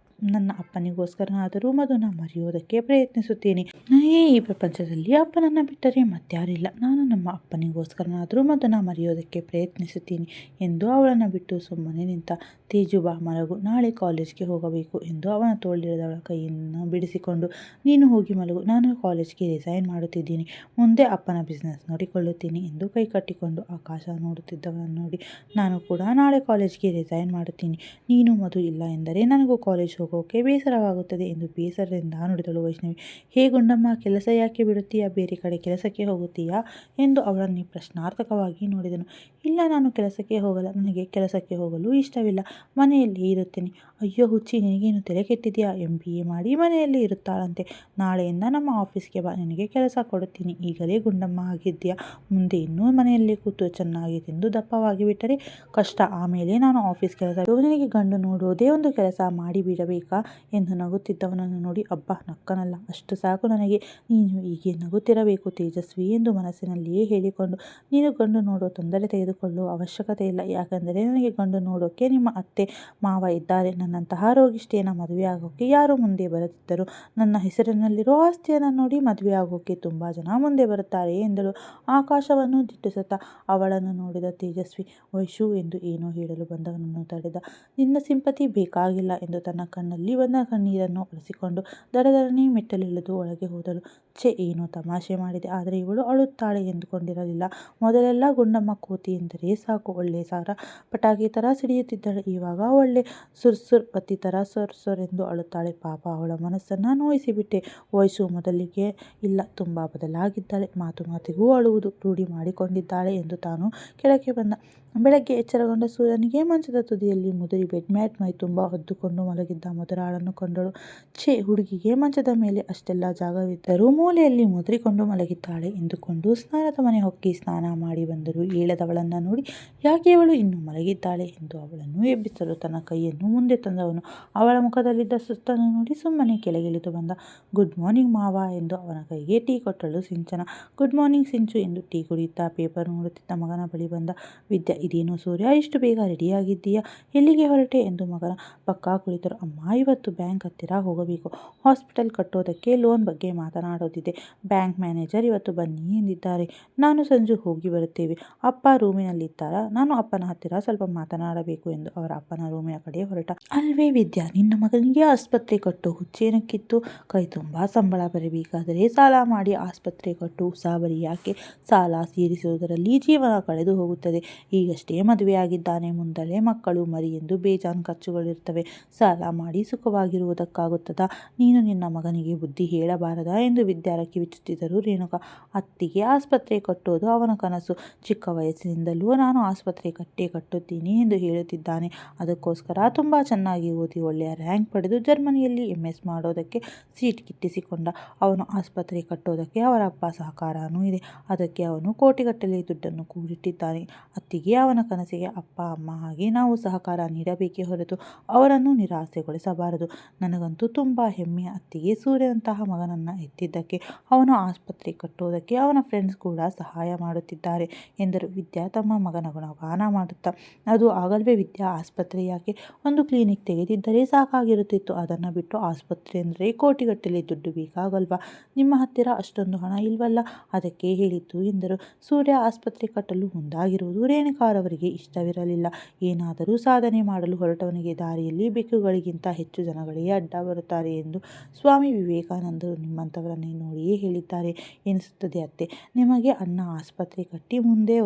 ನನ್ನ ಅಪ್ಪನಿಗೋಸ್ಕರನಾದರೂ ಮಧುನ ಮರೆಯೋದಕ್ಕೆ ಪ್ರಯತ್ನಿಸುತ್ತೇನೆ. ನನಗೆ ಈ ಪ್ರಪಂಚದಲ್ಲಿ ಅಪ್ಪನನ್ನು ಬಿಟ್ಟರೆ ಮತ್ತಾರಿಲ್ಲ. ನಾನು ನಮ್ಮ ಅಪ್ಪನಿಗೋಸ್ಕರನಾದರೂ ಮಧುನ ಮರೆಯೋದಕ್ಕೆ ಪ್ರಯತ್ನಿಸುತ್ತೀನಿ ಎಂದು ಅವಳನ್ನು ಬಿಟ್ಟು ಸುಮ್ಮನೆ ನಿಂತ. ತೇಜು, ಬಾ ಮಲಗು, ನಾಳೆ ಕಾಲೇಜ್ಗೆ ಹೋಗಬೇಕು ಎಂದು ಅವನ ತೋಳಿಳಿದವಳ ಕೈಯನ್ನು ಬಿಡಿಸಿಕೊಂಡು, ನೀನು ಹೋಗಿ ಮಲಗು, ನಾನು ಕಾಲೇಜ್ಗೆ ರಿಸೈನ್ ಮಾಡುತ್ತಿದ್ದೀನಿ, ಮುಂದೆ ಅಪ್ಪನ ಬಿಸ್ನೆಸ್ ನೋಡಿಕೊಳ್ಳುತ್ತೀನಿ ಎಂದು ಕೈ ಕಟ್ಟಿಕೊಂಡು ಆಕಾಶ ನೋಡುತ್ತಿದ್ದವನನ್ನು ನೋಡಿ, ನಾನು ಕೂಡ ನಾಳೆ ಕಾಲೇಜ್ಗೆ ರಿಸೈನ್ ಮಾಡುತ್ತೀನಿ. ನೀನು ಮಧು ಇಲ್ಲ ಎಂದರೆ ನನಗೂ ಕಾಲೇಜ್ ಹೋಗೋಕೆ ಬೇಸರವಾಗುತ್ತದೆ ಎಂದು ಬೇಸರದಿಂದ ನುಡಿದಳು ವೈಷ್ಣವಿ. ಹೇ ಗುಂಡಮ್ಮ, ಕೆಲಸ ಯಾಕೆ ಬಿಡುತ್ತೀಯಾ? ಬೇರೆ ಕಡೆ ಕೆಲಸಕ್ಕೆ ಹೋಗುತ್ತೀಯಾ ಎಂದು ಅವಳನ್ನು ಪ್ರಶ್ನಾರ್ಥಕವಾಗಿ ನೋಡಿದನು. ಇಲ್ಲ, ನಾನು ಕೆಲಸಕ್ಕೆ ಹೋಗಲ್ಲ. ನನಗೆ ಕೆಲಸಕ್ಕೆ ಹೋಗಲು ಇಷ್ಟವಿಲ್ಲ. ಮನೆಯಲ್ಲಿ ಇರುತ್ತೇನೆ. ಅಯ್ಯೋ ಹುಚ್ಚಿ, ನಿನಗೇನು ತಲೆ ಕೆಟ್ಟಿದೆಯಾ? MBA ಮಾಡಿ ಮನೆಯಲ್ಲಿ ಇರುತ್ತಾಳಂತೆ. ನಾಳೆಯಿಂದ ನಮ್ಮ ಆಫೀಸ್ಗೆ ಬಾ, ನಿನಗೆ ಕೆಲಸ ಕೊಡುತ್ತೀನಿ. ಈಗಲೇ ಗುಂಡಮ್ಮ ಆಗಿದ್ದೀಯಾ, ಮುಂದೆ ಇನ್ನೂ ಮನೆಯಲ್ಲಿ ಕೂತು ಚೆನ್ನಾಗಿ ತಿಂದು ದಪ್ಪವಾಗಿ ಬಿಟ್ಟರೆ ಕಷ್ಟ. ಆಮೇಲೆ ನಾನು ಆಫೀಸ್ ಕೆಲಸ ನಿನಗೆ ಗಂಡು ನೋಡೋದೇ ಒಂದು ಕೆಲಸ ಮಾಡಿಬಿಡಬೇಕಾ ಎಂದು ನಗುತ್ತಿದ್ದವನನ್ನು ನೋಡಿ, ಅಬ್ಬಾ ನಕ್ಕನಲ್ಲ, ಅಷ್ಟು ಸಾಕು ನನಗೆ. ನೀನು ಹೀಗೆ ನಗುತ್ತಿರಬೇಕು ತೇಜಸ್ವಿ ಎಂದು ಮನಸ್ಸಿನಲ್ಲಿಯೇ ಹೇಳಿಕೊಂಡು, ನೀನು ಗಂಡು ನೋಡೋ ತೊಂದರೆ ತೆಗೆದುಕೊಳ್ಳುವ ಅವಶ್ಯಕತೆ ಇಲ್ಲ. ಯಾಕೆಂದರೆ ನನಗೆ ಗಂಡು ನೋಡೋಕೆ ನಿಮ್ಮ ಅತ್ತೆ ಮಾವ ಇದ್ದಾರೆ. ನನ್ನಂತಹ ರೋಗಿಷ್ಠೆಯನ್ನು ಮದುವೆ ಆಗೋಕೆ ಯಾರು ಮುಂದೆ ಬರುತ್ತಿದ್ದರು? ನನ್ನ ಹೆಸರಿನಲ್ಲಿರೋ ಆಸ್ತಿಯನ್ನು ನೋಡಿ ಮದುವೆ ಆಗೋಕೆ ತುಂಬ ಜನ ಮುಂದೆ ಬರುತ್ತಾರೆ ಎಂದಳು. ಆಕಾಶವನ್ನು ದಿಟ್ಟಿಸುತ್ತಾ ಅವಳನ್ನು ನೋಡಿದ ತೇಜಸ್ವಿ, ವೈಶು ಎಂದು ಏನೋ ಹೇಳಲು ಬಂದವನನ್ನು ತಡೆದ. ನಿನ್ನ ಸಿಂಪತಿ ಬೇಕಾಗಿಲ್ಲ ಎಂದು ತನ್ನ ಕಣ್ಣಲ್ಲಿ ಬಂದ ಕಣ್ಣೀರನ್ನು ಒರೆಸಿಕೊಂಡು ದಡದಡನೆ ಮೆಟ್ಟಲಿಳಿದು ಒಳಗೆ ಹೋದಳು. ಛೆ, ಏನೋ ತಮಾಷೆ ಮಾಡಿದೆ, ಆದರೆ ಇವಳು ಅಳುತ್ತಾಳೆ ಎಂದುಕೊಂಡಿರಲಿಲ್ಲ. ಮೊದಲೆಲ್ಲ ಗುಂಡಮ್ಮ ಕೋತಿ ಎಂದರೆ ಸಾಕು, ಒಳ್ಳೆ ಸಾರ ಪಟಾಕಿ ಥರ ಸಿಡಿಯುತ್ತಿದ್ದಳು. ಇವಾಗ ಒಳ್ಳೆ ಸುರ್ಸುರ್ ಬತ್ತಿ ಥರ ಸೊರ್ ಎಂದು ಅಳುತ್ತಾಳೆ. ಪಾಪ, ಅವಳ ಮನಸ್ಸನ್ನು ನೋಯಿಸಿಬಿಟ್ಟೆ. ವಯಸ್ಸು ಮೊದಲಿಗೆ ಇಲ್ಲ, ತುಂಬ ಬದಲಾಗಿದ್ದಾಳೆ. ಮಾತಿಗೂ ಅಳುವುದು ರೂಢಿ ಮಾಡಿಕೊಂಡಿದ್ದಾಳೆ ಎಂದು ತಾನು ಕೆಳಗೆ ಬಂದ. ಬೆಳಗ್ಗೆ ಎಚ್ಚರಗೊಂಡ ಸೂರ್ಯನಿಗೆ ಮಂಚದ ತುದಿಯಲ್ಲಿ ಮುದುರಿ ಬೆಡ್ ಮ್ಯಾಟ್ ಮೈ ತುಂಬ ಹೊದ್ದುಕೊಂಡು ಮಲಗಿದ್ದ ಮಧುರಾಳನ್ನು ಕಂಡಳು. ಛೇ, ಹುಡುಗಿಗೆ ಮಂಚದ ಮೇಲೆ ಅಷ್ಟೆಲ್ಲ ಜಾಗವಿದ್ದರೂ ಮೂಲೆಯಲ್ಲಿ ಮುದುರಿಕೊಂಡು ಮಲಗಿದ್ದಾಳೆ ಎಂದುಕೊಂಡು ಸ್ನಾನದ ಮನೆ ಹೊಕ್ಕಿ ಸ್ನಾನ ಮಾಡಿ ಬಂದರೂ ಏಳದವಳನ್ನು ನೋಡಿ, ಯಾಕೆ ಇವಳು ಇನ್ನೂ ಮಲಗಿದ್ದಾಳೆ ಎಂದು ಅವಳನ್ನು ಎಬ್ಬಿಸಲು ತನ್ನ ಕೈಯನ್ನು ಮುಂದೆ ತಂದವನು ಅವಳ ಮುಖದಲ್ಲಿದ್ದ ಸುಸ್ತನ್ನು ನೋಡಿ ಸುಮ್ಮನೆ ಕೆಳಗಿಳಿದು ಬಂದ. ಗುಡ್ ಮಾರ್ನಿಂಗ್ ಮಾವ ಎಂದು ಅವನ ಕೈಗೆ ಟೀ ಕೊಟ್ಟಳು ಸಿಂಚನ. ಗುಡ್ ಮಾರ್ನಿಂಗ್ ಸಿಂಚು ಎಂದು ಟೀ ಕುಡಿಯುತ್ತಾ ಪೇಪರ್ ನೋಡುತ್ತಿದ್ದ ಮಗನ ಬಳಿ ಬಂದ. ವಿದ್ಯಾ, ಇದೇನು ಸೂರ್ಯ, ಇಷ್ಟು ಬೇಗ ರೆಡಿಯಾಗಿದ್ದೀಯಾ? ಎಲ್ಲಿಗೆ ಹೊರಟೆ ಎಂದು ಮಗನ ಪಕ್ಕ ಕುಳಿತರು. ಅಮ್ಮ, ಇವತ್ತು ಬ್ಯಾಂಕ್ ಹತ್ತಿರ ಹೋಗಬೇಕು. ಹಾಸ್ಪಿಟಲ್ ಕಟ್ಟೋದಕ್ಕೆ ಲೋನ್ ಬಗ್ಗೆ ಮಾತನಾಡೋದಿದೆ. ಬ್ಯಾಂಕ್ ಮ್ಯಾನೇಜರ್ ಇವತ್ತು ಬನ್ನಿ ಎಂದಿದ್ದಾರೆ. ನಾನು ಸಂಜು ಹೋಗಿ ಬರುತ್ತೇವೆ. ಅಪ್ಪ ರೂಮಿನಲ್ಲಿದ್ದಾರಾ? ನಾನು ಅಪ್ಪನ ಹತ್ತಿರ ಸ್ವಲ್ಪ ಮಾತನಾಡಬೇಕು ಎಂದು ಅವರ ಅಪ್ಪನ ರೂಮಿನ ಕಡೆ ಹೊರಟ. ಅಲ್ವೇ ವಿದ್ಯಾ, ನಿನ್ನ ಮಗನಿಗೆ ಆಸ್ಪತ್ರೆ ಕಟ್ಟು ಹುಚ್ಚೇನಕ್ಕಿತ್ತು? ಕೈ ತುಂಬ ಸಂಬಳ ಬರಬೇಕಾದರೆ ಸಾಲ ಮಾಡಿ ಆಸ್ಪತ್ರೆ ಕಟ್ಟು. ಉಸಾಬರಿ ಯಾಕೆ? ಸಾಲ ತೀರಿಸುವುದರಲ್ಲಿ ಜೀವನ ಕಳೆದು ಹೋಗುತ್ತದೆ. ಈಗಷ್ಟೇ ಮದುವೆಯಾಗಿದ್ದಾನೆ, ಮುಂದಲೇ ಮಕ್ಕಳು ಮರಿ ಎಂದು ಬೇಜಾನ್ ಖರ್ಚುಗಳಿರ್ತವೆ. ಸಾಲ ಮಾಡಿ ಮಾಡಿ ಸುಖವಾಗಿರುವುದಕ್ಕಾಗುತ್ತದಾ? ನೀನು ನಿನ್ನ ಮಗನಿಗೆ ಬುದ್ಧಿ ಹೇಳಬಾರದಾ ಎಂದು ವಿದ್ಯಾ ಕಿವಿಚುತ್ತಿದ್ದರು ರೇಣುಕಾ. ಅತ್ತಿಗೆ ಆಸ್ಪತ್ರೆ ಕಟ್ಟೋದು ಅವನ ಕನಸು. ಚಿಕ್ಕ ವಯಸ್ಸಿನಿಂದಲೂ ನಾನು ಆಸ್ಪತ್ರೆ ಕಟ್ಟುತ್ತೀನಿ ಎಂದು ಹೇಳುತ್ತಿದ್ದಾನೆ. ಅದಕ್ಕೋಸ್ಕರ ತುಂಬ ಚೆನ್ನಾಗಿ ಓದಿ ಒಳ್ಳೆಯ ರ್ಯಾಂಕ್ ಪಡೆದು ಜರ್ಮನಿಯಲ್ಲಿ MS ಮಾಡೋದಕ್ಕೆ ಸೀಟ್ ಗಿಟ್ಟಿಸಿಕೊಂಡ. ಅವನು ಆಸ್ಪತ್ರೆ ಕಟ್ಟೋದಕ್ಕೆ ಅವರ ಅಪ್ಪ ಸಹಕಾರನೂ ಇದೆ. ಅದಕ್ಕೆ ಅವನು ಕೋಟಿಗಟ್ಟಲೆ ದುಡ್ಡನ್ನು ಕೂಡಿಟ್ಟಿದ್ದಾನೆ. ಅತ್ತಿಗೆ, ಅವನ ಕನಸಿಗೆ ಅಪ್ಪ ಅಮ್ಮ ಹಾಗೆ ನಾವು ಸಹಕಾರ ನೀಡಬೇಕೇ ಹೊರತು ಅವರನ್ನು ನಿರಾಸೆಗೊಳಿಸಬಾರದು. ನನಗಂತೂ ತುಂಬ ಹೆಮ್ಮೆ ಅತ್ತಿಗೆ. ಸೂರ್ಯನಂತಹ ಮಗನನ್ನು ಎತ್ತಿದ್ದಕ್ಕೆ, ಅವನು ಆಸ್ಪತ್ರೆ ಕಟ್ಟೋದಕ್ಕೆ ಅವನ ಫ್ರೆಂಡ್ಸ್ ಕೂಡ ಸಹಾಯ ಮಾಡುತ್ತಿದ್ದಾರೆ ಎಂದರು ವಿದ್ಯಾ ತಮ್ಮ ಮಗನ ಗುಣಗಾನ ಮಾಡುತ್ತಾ. ಅದು ಆಗಲ್ವೇ ವಿದ್ಯಾ, ಆಸ್ಪತ್ರೆ ಯಾಕೆ? ಒಂದು ಕ್ಲಿನಿಕ್ ತೆಗೆದಿದ್ದರೆ ಸಾಕಾಗಿರುತ್ತಿತ್ತು. ಅದನ್ನು ಬಿಟ್ಟು ಆಸ್ಪತ್ರೆ ಅಂದರೆ ಕೋಟಿಗಟ್ಟಲೆ ದುಡ್ಡು ಬೇಕಾಗಲ್ವಾ? ನಿಮ್ಮ ಹತ್ತಿರ ಅಷ್ಟೊಂದು ಹಣ ಇಲ್ವಲ್ಲ, ಅದಕ್ಕೆ ಹೇಳಿದ್ದು ಎಂದರು. ಸೂರ್ಯ ಆಸ್ಪತ್ರೆ ಕಟ್ಟಲು ಮುಂದಾಗಿರುವುದು ರೇಣುಕಾರವರಿಗೆ ಇಷ್ಟವಿರಲಿಲ್ಲ. ಏನಾದರೂ ಸಾಧನೆ ಮಾಡಲು ಹೊರಟವನಿಗೆ ದಾರಿಯಲ್ಲಿ ಬೆಕ್ಕುಗಳಿಗಿಂತ ಹೆಚ್ಚು ಜನಗಳೇ ಅಡ್ಡ ಬರುತ್ತಾರೆ ಎಂದು ಸ್ವಾಮಿ ವಿವೇಕಾನಂದರು ನಿಮ್ಮಂಥವರನ್ನೇ ನೋಡಿಯೇ ಹೇಳಿದ್ದಾರೆ ಎನಿಸುತ್ತದೆ ಅತ್ತೆ. ನಿಮಗೆ ಅಣ್ಣ ಆಸ್ಪತ್ರೆ ಕಟ್ಟಿ ಮುಂದೆ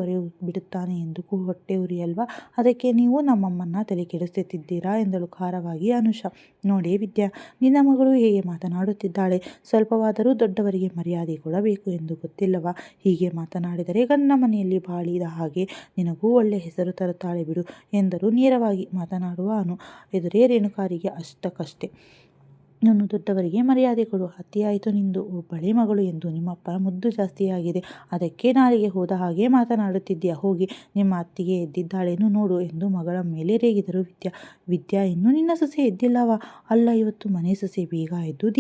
ಬಿಡುತ್ತಾನೆ ಎಂದು ಹೊಟ್ಟೆ ಉರಿಯಲ್ವಾ? ಅದಕ್ಕೆ ನೀವು ನಮ್ಮಮ್ಮನ್ನ ತಲೆ ಕೆಡಿಸುತ್ತಿದ್ದೀರಾ ಎಂದಳು ಖಾರವಾಗಿ ಅನುಷಾ. ನೋಡಿ ವಿದ್ಯಾ, ನಿನ್ನ ಮಗಳು ಹೇಗೆ ಮಾತನಾಡುತ್ತಿದ್ದಾಳೆ. ಸ್ವಲ್ಪವಾದರೂ ದೊಡ್ಡವರಿಗೆ ಮರ್ಯಾದೆ ಕೊಡಬೇಕು ಎಂದು ಗೊತ್ತಿಲ್ಲವಾ? ಹೀಗೆ ಮಾತನಾಡಿದರೆ ಗಂಡನ ಮನೆಯಲ್ಲಿ ಬಾಳಿದ ಹಾಗೆ ನಿನಗೂ ಒಳ್ಳೆ ಹೆಸರು ತರುತ್ತಾಳೆ ಬಿಡು ಎಂದರು ನೇರವಾಗಿ ಮಾತನಾಡುವ ಅನು. ಎದುರೇ ರೇಣುಕಾರಿಗೆ ಅಷ್ಟಕ್ಕಷ್ಟೇ. ನಾನು ದೊಡ್ಡವರಿಗೆ ಮರ್ಯಾದೆ ಕೊಡು, ಅತಿಯಾಯಿತು ನಿಂದು. ಒಬ್ಬಳೇ ಮಗಳು ಎಂದು ನಿಮ್ಮಪ್ಪನ ಮುದ್ದು ಜಾಸ್ತಿಯಾಗಿದೆ. ಅದಕ್ಕೆ ನಾಲಿಗೆ ಹೋದ ಹಾಗೆ ಮಾತನಾಡುತ್ತಿದ್ದೀಯ. ಹೋಗಿ ನಿಮ್ಮ ಅತ್ತಿಗೆ ಎದ್ದಿದ್ದಾಳೇನು ನೋಡು ಎಂದು ಮಗಳ ಮೇಲೆ ರೇಗಿದರು ವಿದ್ಯಾ. ವಿದ್ಯಾ, ಇನ್ನೂ ನಿನ್ನ ಸೊಸೆ ಎದ್ದಿಲ್ಲವಾ? ಅಲ್ಲ, ಇವತ್ತು ಮನೆ ಸೊಸೆ ಬೇಗ ಎದ್ದು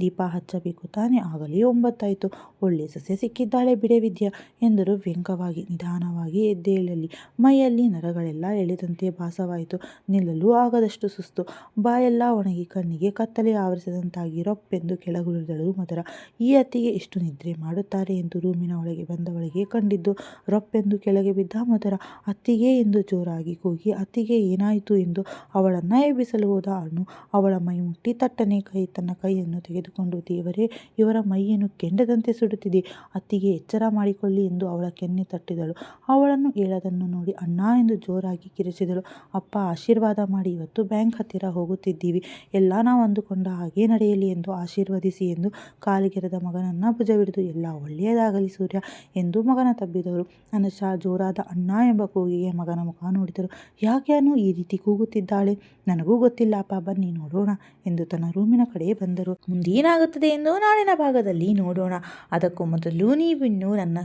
ದೀಪ ಹಚ್ಚಬೇಕು ತಾನೇ, ಆಗಲೇ 9 ಆಯಿತು. ಒಳ್ಳೆ ಸೊಸೆ ಸಿಕ್ಕಿದ್ದಾಳೆ ಬಿಡೆ ವಿದ್ಯಾ ಎಂದರು ವ್ಯಂಗ್ಯವಾಗಿ. ನಿಧಾನವಾಗಿ ಎದ್ದೇಳಲಿ. ಮೈಯಲ್ಲಿ ನರಗಳೆಲ್ಲ ಎಳೆದಂತೆ ಭಾಸವಾಯಿತು. ನಿಲ್ಲಲು ಆಗದಷ್ಟು ಸುಸ್ತು. ಬಾಯೆಲ್ಲ ಒಣಗಿ ಕಣ್ಣಿಗೆ ಕತ್ತಲೆ ಆವರಿಸಿದಂತಾಗಿ ರೊಪ್ಪೆಂದು ಕೆಳಗುಳಿದಳು ಮಧುರ. ಈ ಅತ್ತಿಗೆ ಎಷ್ಟು ನಿದ್ರೆ ಮಾಡುತ್ತಾರೆ ಎಂದು ರೂಮಿನ ಒಳಗೆ ಬಂದವಳಿಗೆ ಕಂಡಿದ್ದು. ರೊಪ್ಪೆಂದು ಕೆಳಗೆ ಬಿದ್ದ ಮಧುರ. ಅತ್ತಿಗೆ ಎಂದು ಜೋರಾಗಿ ಕೂಗಿ, ಅತ್ತಿಗೆ ಏನಾಯಿತು ಎಂದು ಅವಳನ್ನು ಎಬ್ಬಿಸಲು ಹೋದ ಅನು ಅವಳ ಮೈ ಮುಟ್ಟಿ ತಟ್ಟನೆ ತನ್ನ ಕೈಯನ್ನು ತೆಗೆದುಕೊಂಡು, ದೇವರೇ, ಇವರ ಮೈಯನ್ನು ಕೆಂಡದಂತೆ ಸುಡುತ್ತಿದೆ, ಅತ್ತಿಗೆ ಎಚ್ಚರ ಮಾಡಿಕೊಳ್ಳಿ ಎಂದು ಅವಳ ಕೆನ್ನೆ ತಟ್ಟಿದಳು. ಅವಳನ್ನು ಏಳದನ್ನು ನೋಡಿ ಅಣ್ಣ ಎಂದು ಜೋರಾಗಿ ಕಿರಿಚಿದಳು. ಅಪ್ಪ, ಆಶೀರ್ವಾದ ಮಾಡಿ, ಇವತ್ತು ಬ್ಯಾಂಕ್ ಹತ್ತಿರ ಹೋಗುತ್ತಿದ್ದೀವಿ, ಎಲ್ಲ ನಾವು ಅಂದುಕೊಂಡ ಹಾಗೆ ನಡೆಯಲಿ ಎಂದು ಆಶೀರ್ವದಿಸಿ ಎಂದು ಕಾಲಿಗೆರೆದ ಮಗನನ್ನ ಭುಜವಿಡಿದು, ಎಲ್ಲ ಒಳ್ಳೆಯದಾಗಲಿ ಸೂರ್ಯ ಎಂದು ಮಗನ ತಬ್ಬಿದವರು. ಅನುಷಾ ಜೋರಾದ ಅಣ್ಣ ಎಂಬ ಕೂಗಿಗೆ ಮಗನ ಮುಖ ನೋಡಿದರು. ಯಾಕೆ ಅನು ಈ ರೀತಿ ಕೂಗುತ್ತಿದ್ದಾಳೆ? ನನಗೂ ಗೊತ್ತಿಲ್ಲ ಅಪ್ಪ, ಬನ್ನಿ ನೋಡೋಣ ಎಂದು ತನ್ನ ರೂಮಿನ ಕಡೆ ಬಂದರು. ಮುಂದೇನಾಗುತ್ತದೆ ಎಂದು ನಾಳಿನ ಭಾಗದಲ್ಲಿ ನೋಡೋಣ. ಅದಕ್ಕೂ ಮೊದಲು ನೀವಿನ್ನೂ ನನ್ನ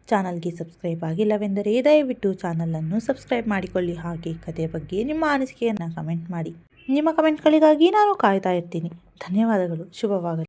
ಚಾನಲ್ಗೆ ಸಬ್ಸ್ಕ್ರೈಬ್ ಆಗಿಲ್ಲವೆಂದರೆ ದಯವಿಟ್ಟು ಚಾನಲನ್ನು ಸಬ್ಸ್ಕ್ರೈಬ್ ಮಾಡಿಕೊಳ್ಳಿ. ಹಾಗೆ ಕಥೆ ಬಗ್ಗೆ ನಿಮ್ಮ ಅನಿಸಿಕೆಯನ್ನು ಕಮೆಂಟ್ ಮಾಡಿ. ನಿಮ್ಮ ಕಮೆಂಟ್ಗಳಿಗಾಗಿ ನಾನು ಕಾಯ್ತಾ ಇರ್ತೀನಿ. ಧನ್ಯವಾದಗಳು. ಶುಭವಾಗಲಿ.